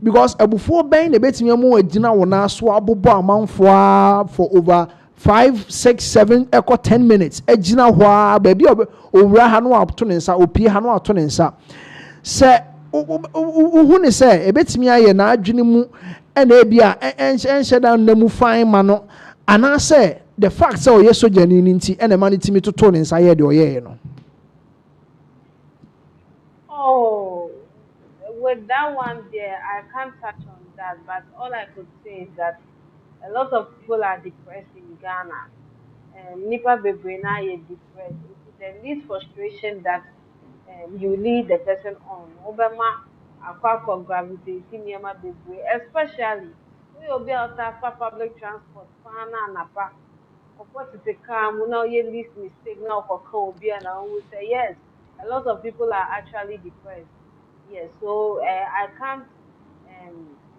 because before buying the bet me more dinner on us swab amount for over 5, 6, 7, 10 minutes. A dinner wa baby over hanu optonensa, opie hanu optonensa. Say, who is say, a bet me I na adwene and ebia and down the mu fine mano and I say the fact so yes so genuinity and the money to me to turn inside or Oh, with that one there, I can't touch on that. But all I could say is that a lot of people are depressed in Ghana. Nipa bebree na yɛ depressed. There is frustration that you lead the person on. Obama akɔ gravitate nneɛma bebree, especially will be out for public transport, Fana and Apa. Of what is a car, we now you least mistake now for Kobe, and I will say yes. A lot of people are actually depressed. Yes, so I can't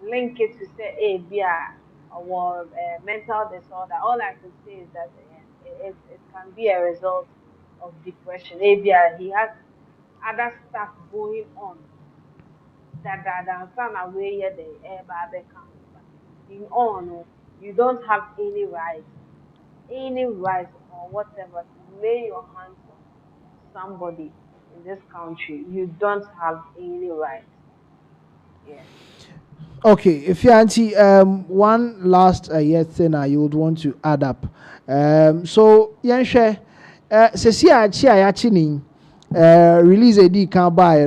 link it to say a or mental disorder. All I could say is that it can be a result of depression. ABR, he has other stuff going on that son away the air in all no, you don't have any right or whatever to lay your hands on somebody in this country. You don't have any right. Yeah. Okay, if you auntie, one last thing you would want to add up. So Yanshe, release a D can buy,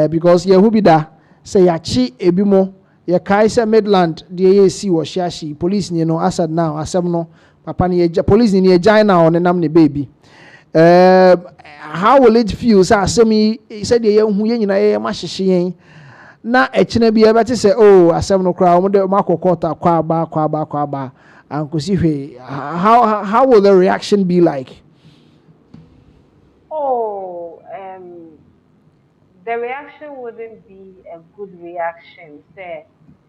because Yehubida say yachi ebimo ya Kaisa Midland DAC was shashi police asad now asem papa ni police ni China on nam baby. How will it feel? Sa asemi said ye hu ye nyina ye mahyehyehyen na echine bi ebe te say oh asem no kra omo de makokota kwa ba ankosi hwe. How will the reaction be like? Oh, the reaction wouldn't be a good reaction. Say,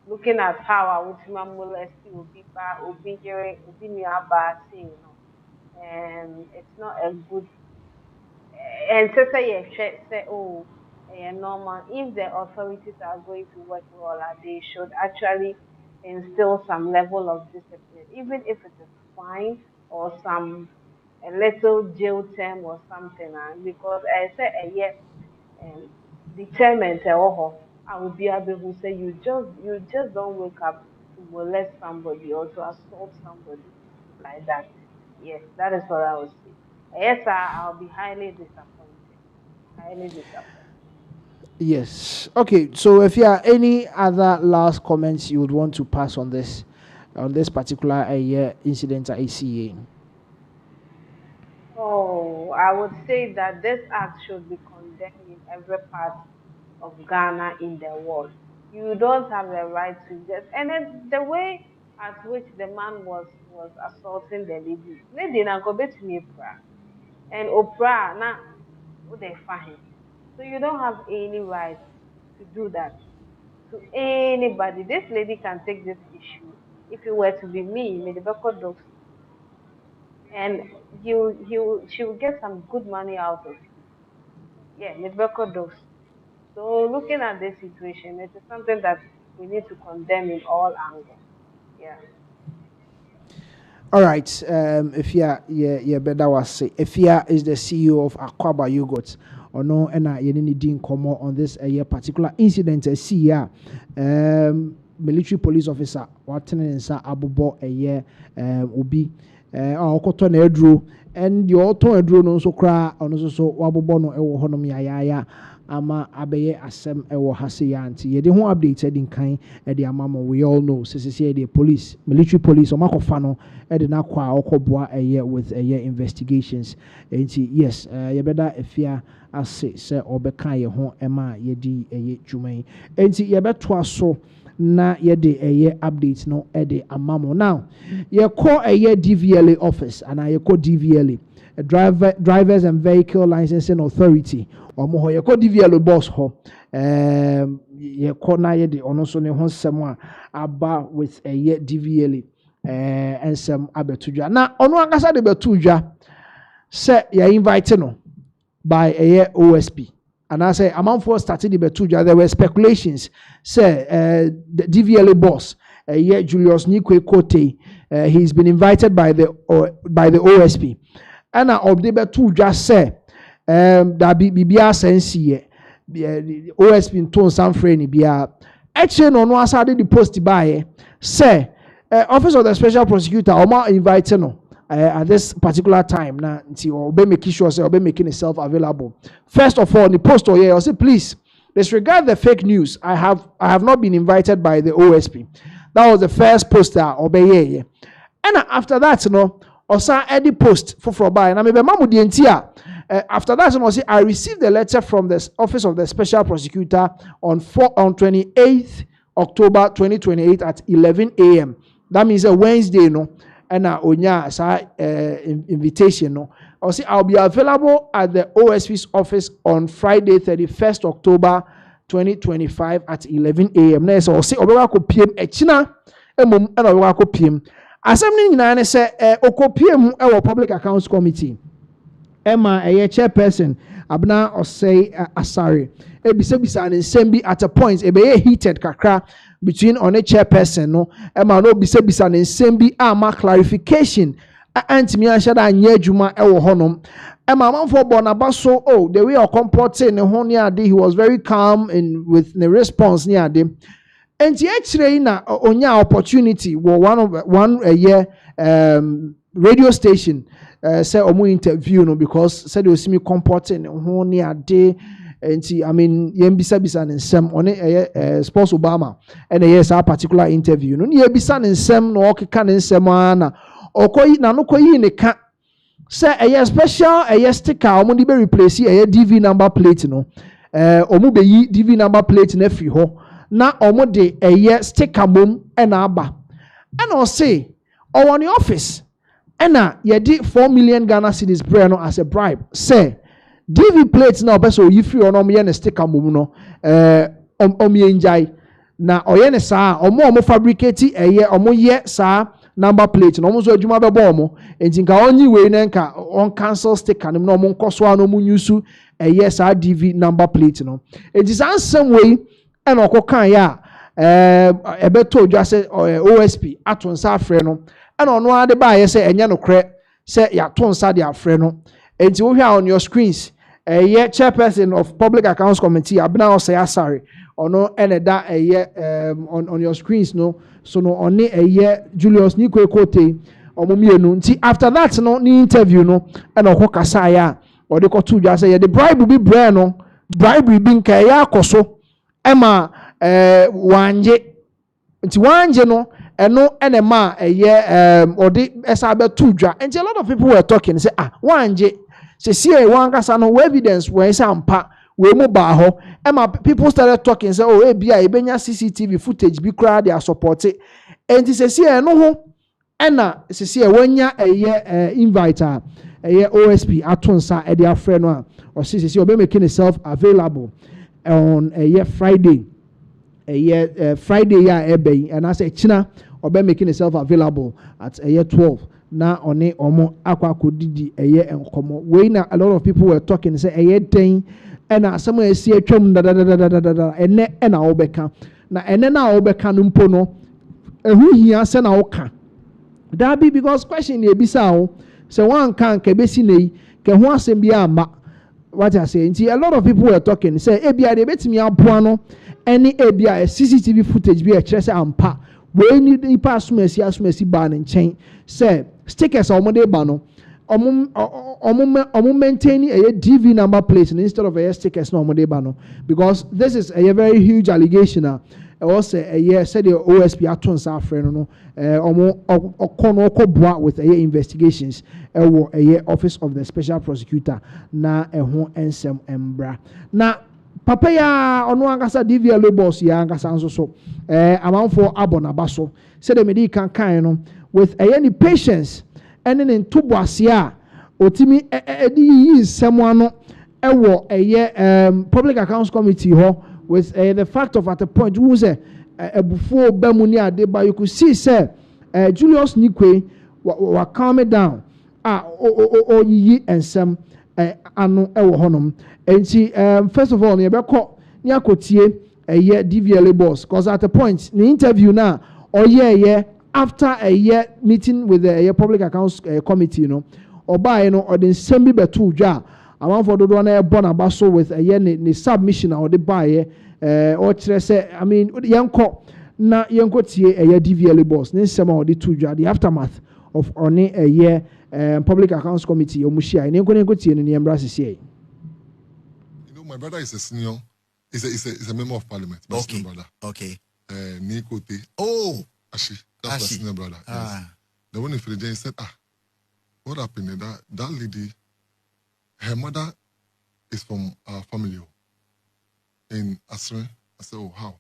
looking at how I would molest will be bad, will be hearing, will be near bad thing, it's not a good. And so say, oh, normal. If the authorities are going to work well, they should actually instill some level of discipline, even if it is fine or a little jail term or something. Because I say, yeah, determined. I will be able to say you just don't wake up to molest somebody or to assault somebody like that. Yes, that is what I would say. Yes, sir, I'll be highly disappointed. Highly disappointed. Yes. Okay. So, if you have any other last comments you would want to pass on this particular incident at ACA? Oh, I would say that this act should be condemned in every part of Ghana in the world. You don't have the right to just and then the way at which the man was assaulting the lady na go bet me and Oprah now they fine. So you don't have any right to do that to anybody. This lady can take this issue. If it were to be me, may the record dogs, and she will get some good money out of you. Yeah, may the record dogs. So looking at this situation, it is something that we need to condemn in all angles. Yeah. All right. Ifya, better was say. Ifya is the CEO of Aquaba Yogurt. Or no, and you need come on this particular incident. Military police officer, what in Abubo a year, Ubi, Okoto Nedro, and the auto Edro no so cry, on so Wabobono, Honomi, ama abeye asem ewo hase ya anti ye de ho updated in kan e de amamo we all know say the police military police o makofa no e de na kwa okoboa eye with eye investigations enti yes ye beda efia ase say obeka ye ho ema ye di eye dwuman enti ye beto aso na ye de eye update no e de amamo now ye call eye DVLA office and ye call DVLA drivers and vehicle licensing authority omo ho ye ko DVLA boss ho ye ko na ye de ono so ne ho nsem aba with a ye DVLA ensem abetudwa na ono akasa de betudwa se ye invite no by a ye OSP and I say amount started the betudwa there were speculations say the DVLA boss ye Julius Nikwe Kote he's been invited by the OSP and obdebe tudwa say that bibia sense OSP in tone some friend bia actually no aside the post by say office of the special prosecutor or invite no at this particular time now or be making sure say or be making itself available. First of all the post or yeah say please disregard the fake news. I have not been invited by the OSP. That was the first poster or be yeah and after that osa Eddie post for buy na me be mamu di entia. After that, I received a letter from the office of the special prosecutor on 28th October 2028 at 11 a.m. That means a Wednesday, no, and onya sa invitation, no. I'll be available at the OSP's office on Friday, 31st October 2025 at 11 a.m. Now, so say obewa ko PM echina emom and obewa ko PM. Assemble nyina ne say okopiem e public accounts committee. Emma chairperson abna osei asare. Ebisa ne nsem bi at a point ebe heated kakra between on a chairperson no Emma no bisa ne nsem bi ama clarification antimi anhya da anya adwuma e wo honom. Emma manfo bonaba so the way of comporting ne ho ne ade, he was very calm in with the response ne ade. Enti actually na onya opportunity wo one radio station say omo interview no because said they see me comporting ho ne ade. Enti I mean yembisa ne nsem one sports Obama and yes a particular interview no yebisa ne nsem no okeka ne nsem ana okoyi na no koyi ne ka say a special sticker omo di be replace DV number plate no omo be yi DV number plate na free ho na omo de sticker mom na aba and o say on the office na ye di 4 million Ghana cedis prayer no as a bribe say DV plate na obeso yi free ono ye ne sticker mom no omo enjai na oye ne saa omo fabricate omo ye saa number plate no omo so adwuma bebo omo enti nka onyi we na nka on cancel sticker no omo nkoso ano omo nyusu saa DV number plate no enti san sem we e na okokan ya ebeto odwa se OSP atonsa afre no e na ono ade ba ye se enye no kre se ya tonsa de afre no enti wo hwa on your screens chairperson of public accounts committee abna osay asare ono eneda on your screens no so no oni Julius Nikwe Kote omomienu nti after that no ni interview no e na okokasa ya o de ko tu dwa say the bribe bi bre no bribe bi nka ya akoso ema wanje nti wanje no eno enema o de esa be tu dwa and a lot of people were talking say wanje say see one kasa no evidence we say ampa we mu ba ho ema people started talking say ebia ebenya CCTV footage bi kra they are supported and say see no ho ena say see wanya invite OSP atonsa e dia frɛ no a o see obe making itself available on Friday Friday ya ebe and I say china obe making itself available at 12 na one omo akwa kodidi enkomo we na a lot of people were talking say den and some esi atwam da ene na obeka na ene na obeka no mpo no ehu hia se na oka that be because question e bisa o say one kan ke besi nei ke ho asem bi ama what I say a lot of people were talking say ebia de betimi aboa no any ebia CCTV footage bi e kire say ampa we need ipa asumasi ba ne nchen say stickers omode ba no omo maintain a DV number plate instead of a stickers no omode ba no because this is a very huge allegation also said the OSP atonsa afre no omo okono okobua with investigations office of the special prosecutor na ho ensem embra na papa ya ono angasa DV labels ya angasa nso so amanfo abonaba so said the medi kan no with any patience and in tubuasia otimi edi nsemo no ewo public accounts committee ho with the fact of at a point who say before bemuni adeba you could see say Julius Nikwe wa calm down yi ensem anu ewo honom enti first of all ne beko ni akotie DVLA boss because at a point the interview na after a year meeting with the public accounts committee, oba or the same be betu dwa amount for dodo na born abaso with a submission or the buy or say I mean yanko na yanko tie DVLA boss ne sema or the two dwa the aftermath of only a year public accounts committee omushia ne yanko tie ne embra sisi. My brother is a senior, is a member of parliament. My senior brother. Okay. Nikote. Oh. Ashi. That's my senior brother. Yes. The one in Philly said, what happened? That lady, her mother is from our family in Asren. I said, oh, how?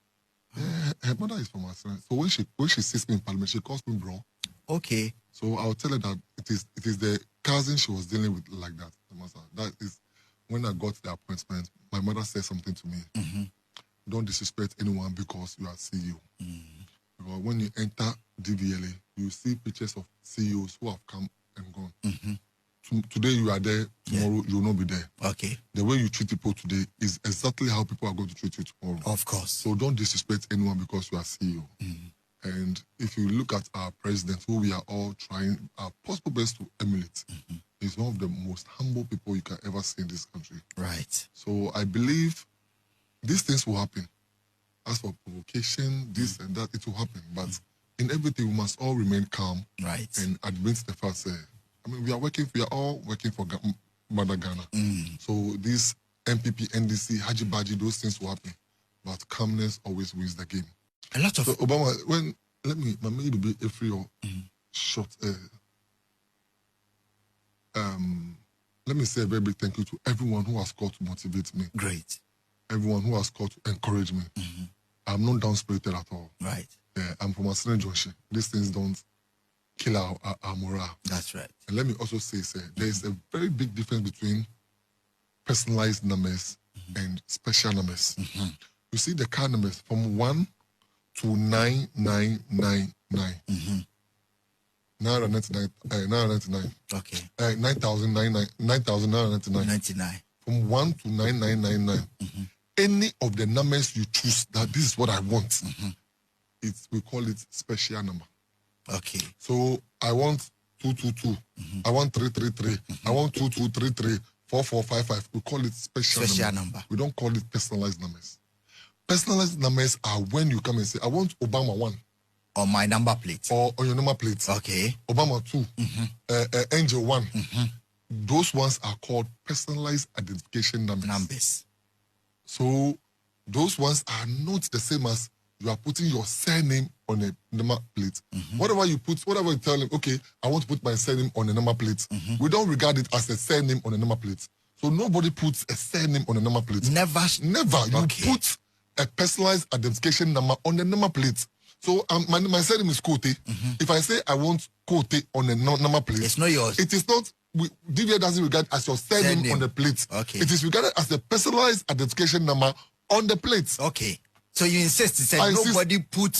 Yeah, her mother is from Asra. So when she sees me in Parliament, she calls me bro. Okay. So I'll tell her that it is the cousin she was dealing with like that. That is when I got the appointment, my mother said something to me. Mm-hmm. Don't disrespect anyone because you are CEO. Mm-hmm. Because when you enter DVLA, you see pictures of CEOs who have come and gone. Mm-hmm. Today you are there, tomorrow you will not be there. Okay. The way you treat people today is exactly how people are going to treat you tomorrow. Of course. So don't disrespect anyone because you are CEO. Mm-hmm. And if you look at our president, who we are all trying our possible best to emulate, he's one of the most humble people you can ever see in this country. Right. So I believe these things will happen. As for provocation, this and that, it will happen. But in everything, we must all remain calm. Right. And admit the fact that, we are all working for Mother Ghana. So these MPP, NDC, Haji Baji, those things will happen. But calmness always wins the game. A lot of... So Obama, let me be a free or short. Let me say a very big thank you to everyone who has called to motivate me. Great. Everyone who has called to encourage me. I'm not down-spirited at all. Right. I'm from Asene Junction. These things don't kill our morale. That's right. And let me also say, there is a very big difference between personalized numbers and special numbers. You see the car numbers from 1 to 9999. 999. Okay. 9,999. From 1 to 9999. Any of the numbers you choose that this is what I want, we call it special number. Okay. So I want 222. I want 333. I want 2233. 4455. We call it special number. We don't call it personalized numbers. Personalized numbers are when you come and say, I want Obama 1. On my number plate. Or on your number plate. Okay. Obama 2. Angel 1. Those ones are called personalized identification numbers. So those ones are not the same as you are putting your surname on a number plate. Whatever you tell them, okay, I want to put my surname on a number plate. We don't regard it as a surname on a number plate. So nobody puts a surname on a number plate. Never. You put a personalized identification number on the number plate. So my surname is Kote. If I say I want Kote on a number plate, it's not yours. It is not. DVA doesn't regard as your surname on the plate. Okay. It is regarded as a personalized identification number on the plate. Okay. So you insist nobody puts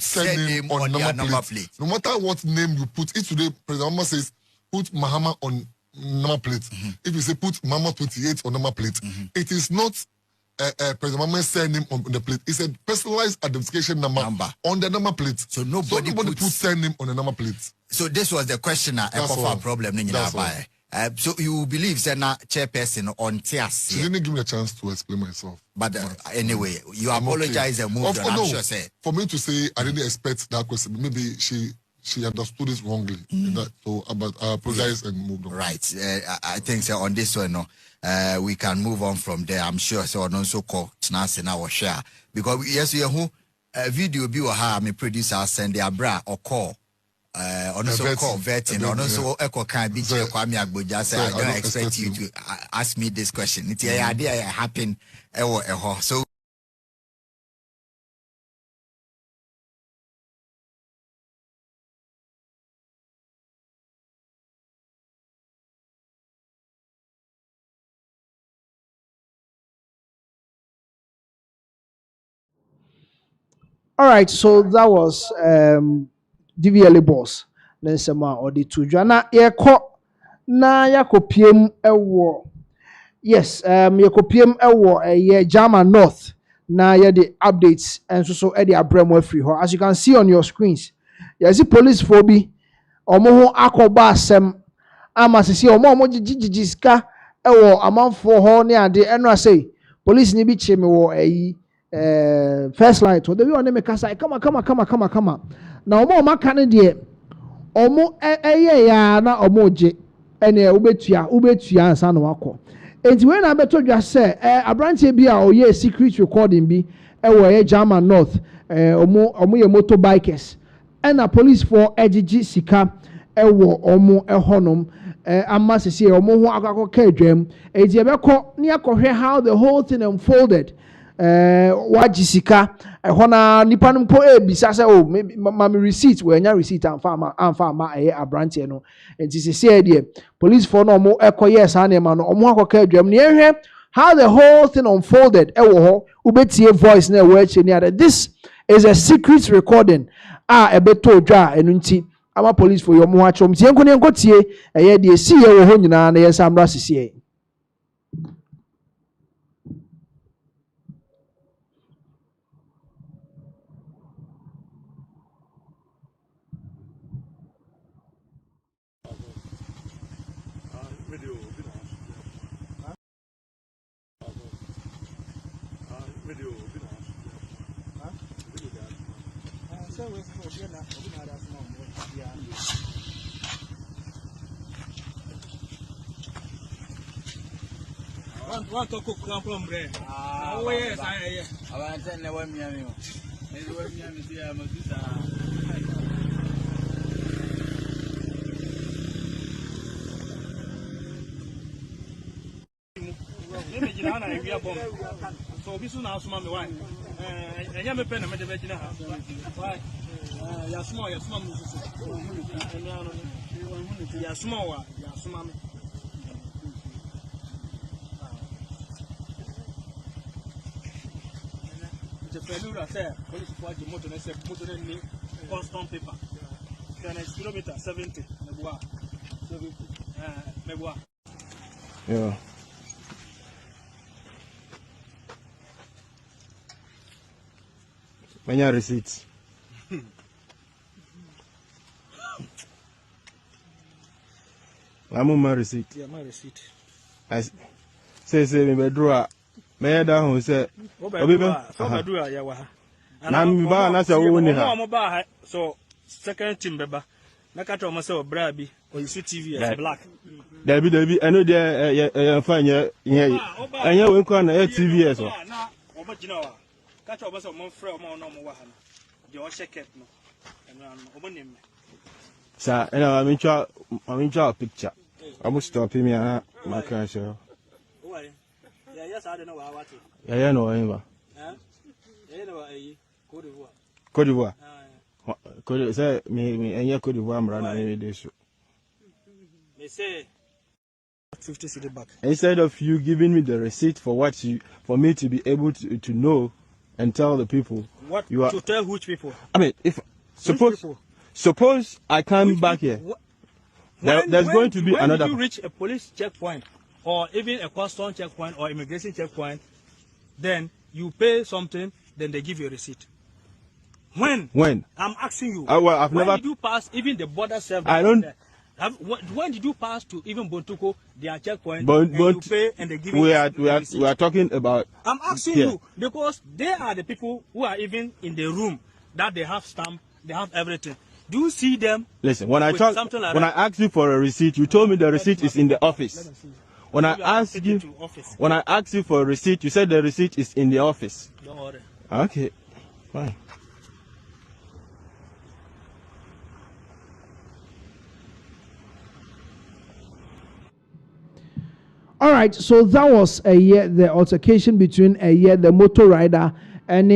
surname on number plate. No matter what name you put, if today President Mahama says put Mahama on number plate, if you say put Mahama 28 on number plate, it is not President Mahama's surname on the plate. It's a personalized identification number on the number plate. So nobody puts surname on the number plate. So this was the question. Problem. So you believe that chairperson on TS? She didn't give me a chance to explain myself. But anyway, you apologize and moved on. I'm sure. For me to say I didn't expect that question, maybe she understood it wrongly. But I apologize and moved on. Right. I think on this one, we can move on from there. I'm sure. So on also call Tnas and our share because yes, we who video be or me producer send their bra or call. On also call vetting. On also echo can be Kwame Agboja say I don't expect you to ask me this question. It's a idea happen. So. All right, so that was DVLA boss. Then some or the two jana na yakopiem ewo. Yes, yakopiem ewo Jama North. Na the updates and so the abremo free. As you can see on your screens, yes, the police phobia. Omo ho akoba asem ama sisi omo jijijiska ewo amanfo ho ne ade eno asay police ni bi cheme wo first light or the way on them kasa come na omo maka ne de omo ya na omo je ene ubetua ansa no akọ enti we na beto dwa se abrantie bi a oye secret recording bi ewo Jama North omo ye motorbikers ena police for ejiji sika ewo omo ehonom amma sisi omo ho akakọ ka adwam enti ebekọ ne akọhwe how the whole thing unfolded wagye sika ɛhɔ na nipa no mpo ebisa sɛ oh mami receipt wɔanya receipt amfa ama ɛyɛ aberanteɛ no nti sisi deɛ police for no ɔmo ɛkɔyɛ saa nneɛma no ɔmo akɔka adwam ne yɛhwɛ how the whole thing unfolded ɛwɔ hɔ wobɛtie voice na ɛwɔ akyire ne ada this is a secret recording ɛbɛtɔ dwa a ɛno nti ama police for yɛ ɔmo ho akyerɛm tie nkɔ tie ɛyɛ deɛ si yɛ wɔ hɔ nyinaa na yɛnsa mmra sisi One to cook from bread. Oh yes, I want to never me. Never me. I must do so we soon have some wine. And you may pen a medicine. Why? You're small, you're small. You're small, you're small. The Pelura said, police for the motor, motor in constant paper. Then it's kilometer 70. Yeah. Many receipts. I'm my receipt. Yeah, my receipt. I say, me draw. May I down who said, so second team beba. Nakato myself Brabi or you see TV as black. Debbie, I know they're fine. Yeah, and you won't call TV as well. Now, over Genoa. Catch over some more frail, more normal. Your check no. And over him. Sir, and I'm in a picture. I must stop him here. My car show. Yes, I don't know what it. Yeah, no, ever. Cote d'Ivoire. Could say me and you could have run any day. They say 50 city back. Instead of you giving me the receipt for me to be able to know and tell the people what you are to tell which people. I mean, if suppose I come back here, there's going to be another. When you reach a police checkpoint or even a custom checkpoint or immigration checkpoint, then you pay something, then they give you a receipt. When? I'm asking you. Well, I've never. When did you pass even the border service? I don't. When did you pass to even Bontuko, their checkpoint, but you pay and they give you we are talking about. I'm asking you because they are the people who are even in the room that they have stamp, they have everything. Do you see them? Listen, when I asked you for a receipt, you told me the receipt is in the office. When I asked you for a receipt, you said the receipt is in the office. Don't worry. Okay, fine. All right, so that was the altercation between the motor rider and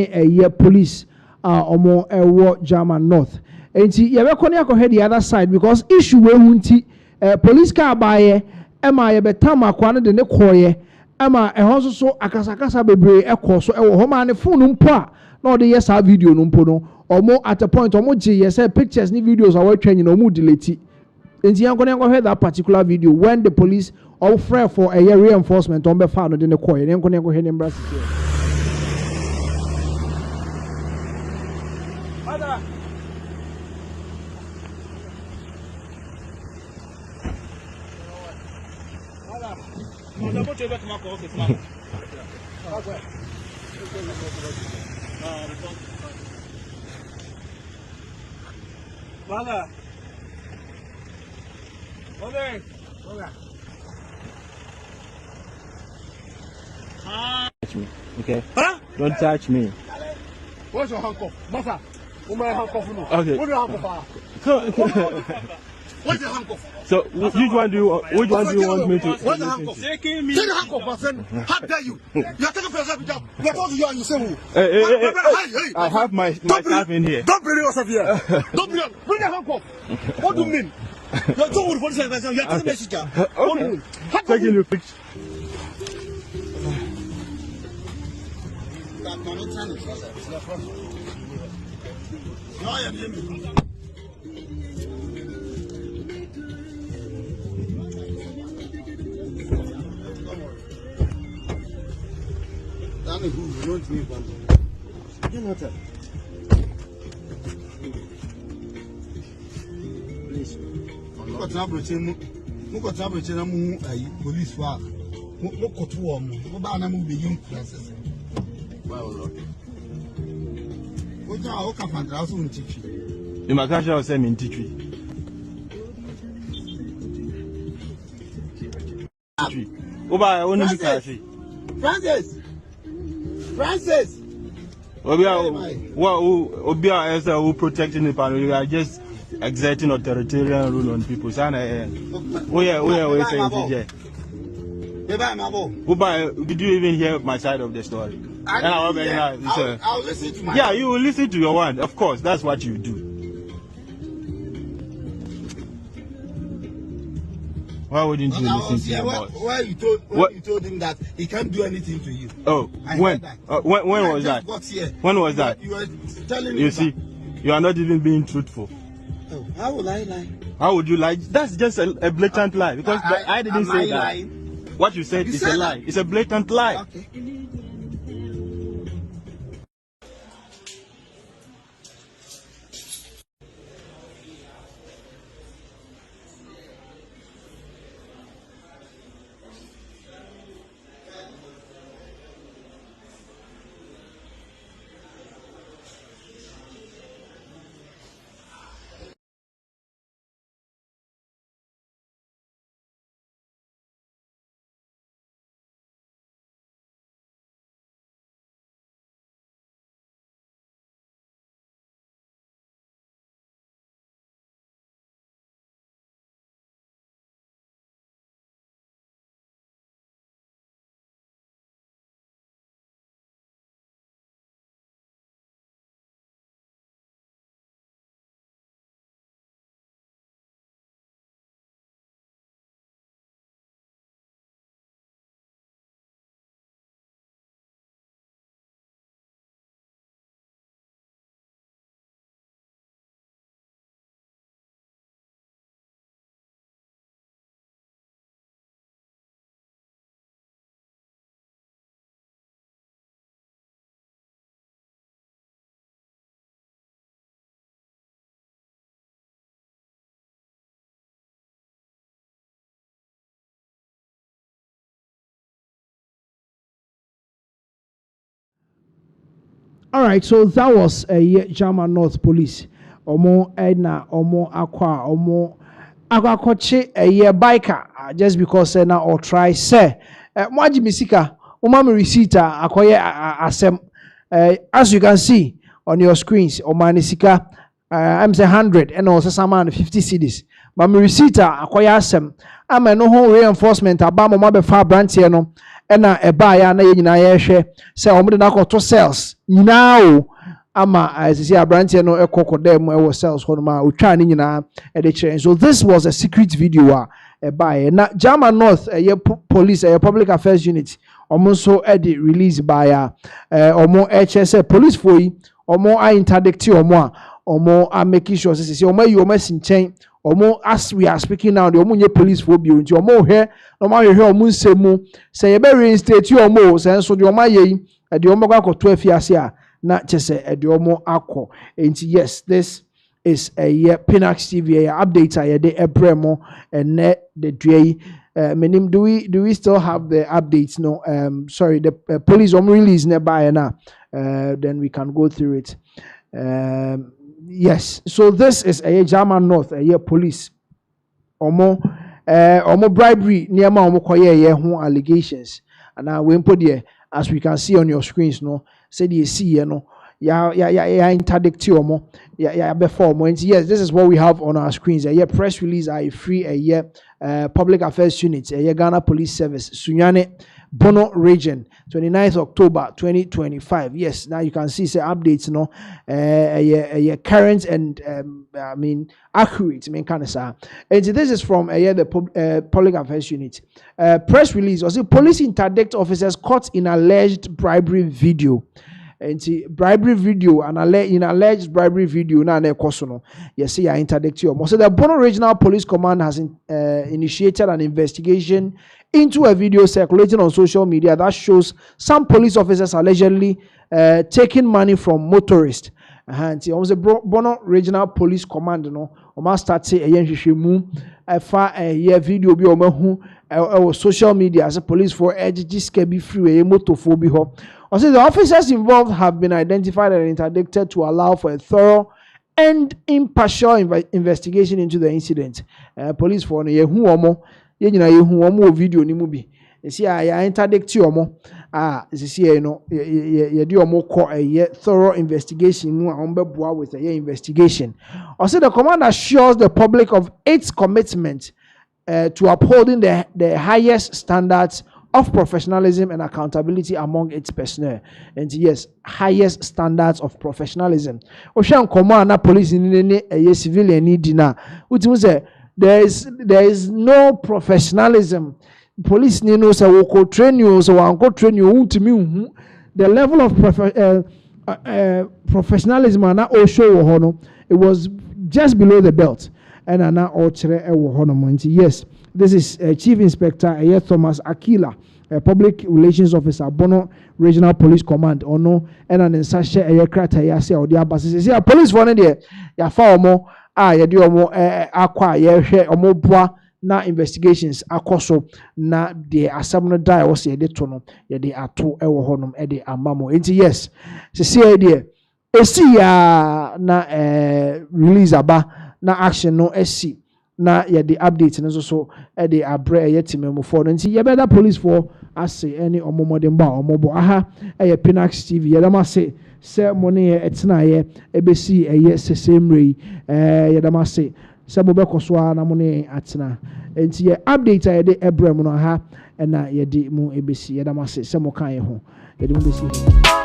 police omo German North. And see, you head the other side because issue we wunti police car buy Emma yebetama kwana de ne koye Emma ehonso so akasakasa bebre ekọ so ewo homa ne phone mpo a na ode yes a video no mpo no omo at a point omo je yes pictures ni videos a watwa nyina omo delete. Enti yanko head that particular video when the police offer for a reinforcement on be found in the koye yanko head embrace here. Touch me, okay? Huh? Don't touch me. Where's your handcuff? Masa, where's my handcuff? Okay. Where's your handcuff? Where's the handcuff? So which one do you want me to? Where's the handcuff? Taking me. Take the handcuff, my friend. How dare you? You are taking for yourself job. You are talking to you and you say who? Hey, I have my staff in here. Don't bring yourself here. Don't bring. Bring the handcuff. What do you mean? You are talking with police and you are taking message. Okay. Taking your picture. Police work. You must actually send me in teaching. Francis. Obia is who protecting the panel. You are just exerting authoritarian rule on people. Did you even hear my side of the story? I'll listen to my. Yeah, you will listen to your one. Of course, that's what you do. Why wouldn't you listen to your boss? Why you told him that he can't do anything to you? Oh, when was that? When was that? You were telling me. You see, you are not even being truthful. Oh, how will I lie? How would you lie? That's just a blatant lie because I didn't say that. Lying? What you said is a lie. It's a blatant lie. Okay. All right, so that was German North Police. Omo Edna, Omo Aqua, Omo Aquacoche, a year biker, just because now or try say, Mwaji Misika, Umami Receiver, acquire asem. As you can see on your screens, Omanisika, I'm say 100 and also some 50 CDs. Mami Receiver, acquire asem. I'm a no home reinforcement, Abama Mabe Far branch here no. Ena ebaya na ye nyina ye hwe se omo de na koto cells nyina o ama asisi abrantie no ekokodem e cells ho no ma otwa ni nyina e de kire. So this was a secret video ebaya na German North police public affairs unit omo so e de release by omo HS police for yi omo a interdict omo a making sure say omo yi omo sinchen omo as we are speaking now the omo nye police for bi onti omo hwe no ma hwe omo nsemu say ye be reinstate omo say so de omo ayi e de omo kwakoto afiase a na chese e de omo akọ enti yes this is a Pinaxtv update a de ebremo and the due menim do we still have the updates no sorry the police release nearby now then we can go through it. Yes, so this is a German North police omo bribery near ma omo koye ho allegations and we put there as we can see on your screens no say the see no interdict omo ya before mo. Yes, this is what we have on our screens. A press release I free public affairs unit Ghana Police Service Sunyane Bono region 29th October 2025. Yes, now you can see say updates current and accurate kind of say. And this is from the public affairs unit press release. Also, police interdict officers caught in alleged bribery video. And bribery video and alleged bribery video na ekoso yes see interdict you. So the Bono Regional Police Command has initiated an investigation into a video circulating on social media that shows some police officers allegedly taking money from motorists. And the Bono Regional Police Command start say video bi social media as a police for edges can be free motor for be ho. Also, the officers involved have been identified and interdicted to allow for a thorough and impartial investigation into the incident. Police for no yehu omo video ni mu bi. See I interdict omo see ye di omo call a thorough investigation mu ombeboa with a investigation. Also, the command assures the public of its commitment to upholding the highest standards of professionalism and accountability among its personnel. And yes, highest standards of professionalism. Ocean command na police in a civilian need na. Which means there is no professionalism. Police ni no say we train you, so we go train you to me. The level of professionalism na all show it was just below the belt. And na all chere yes. This is Chief Inspector Thomas Akila, a public relations officer, Bono Regional Police Command, or no, and an insashe krata yase or the abasis. See, a police for there, ya fa omo, ya di omo, aqua, ya she omo bois, na investigations, akoso, na de asamno die, or say de tono, ya de atu, ewo honum, ede amamo. It's yes, see idea. See na release aba, na action no SC. Na ya the updates and so the abre yet memo for nti ye better police for say any omomodem ba omobo aha Pinaxtv ya dama say money etina ye ebesi same ray ya dama say se bo bekoso na money atina nti ye update ya de ebre mu no aha na ye de mu ebesi ya dama say mo kan ye ho ye de mu besi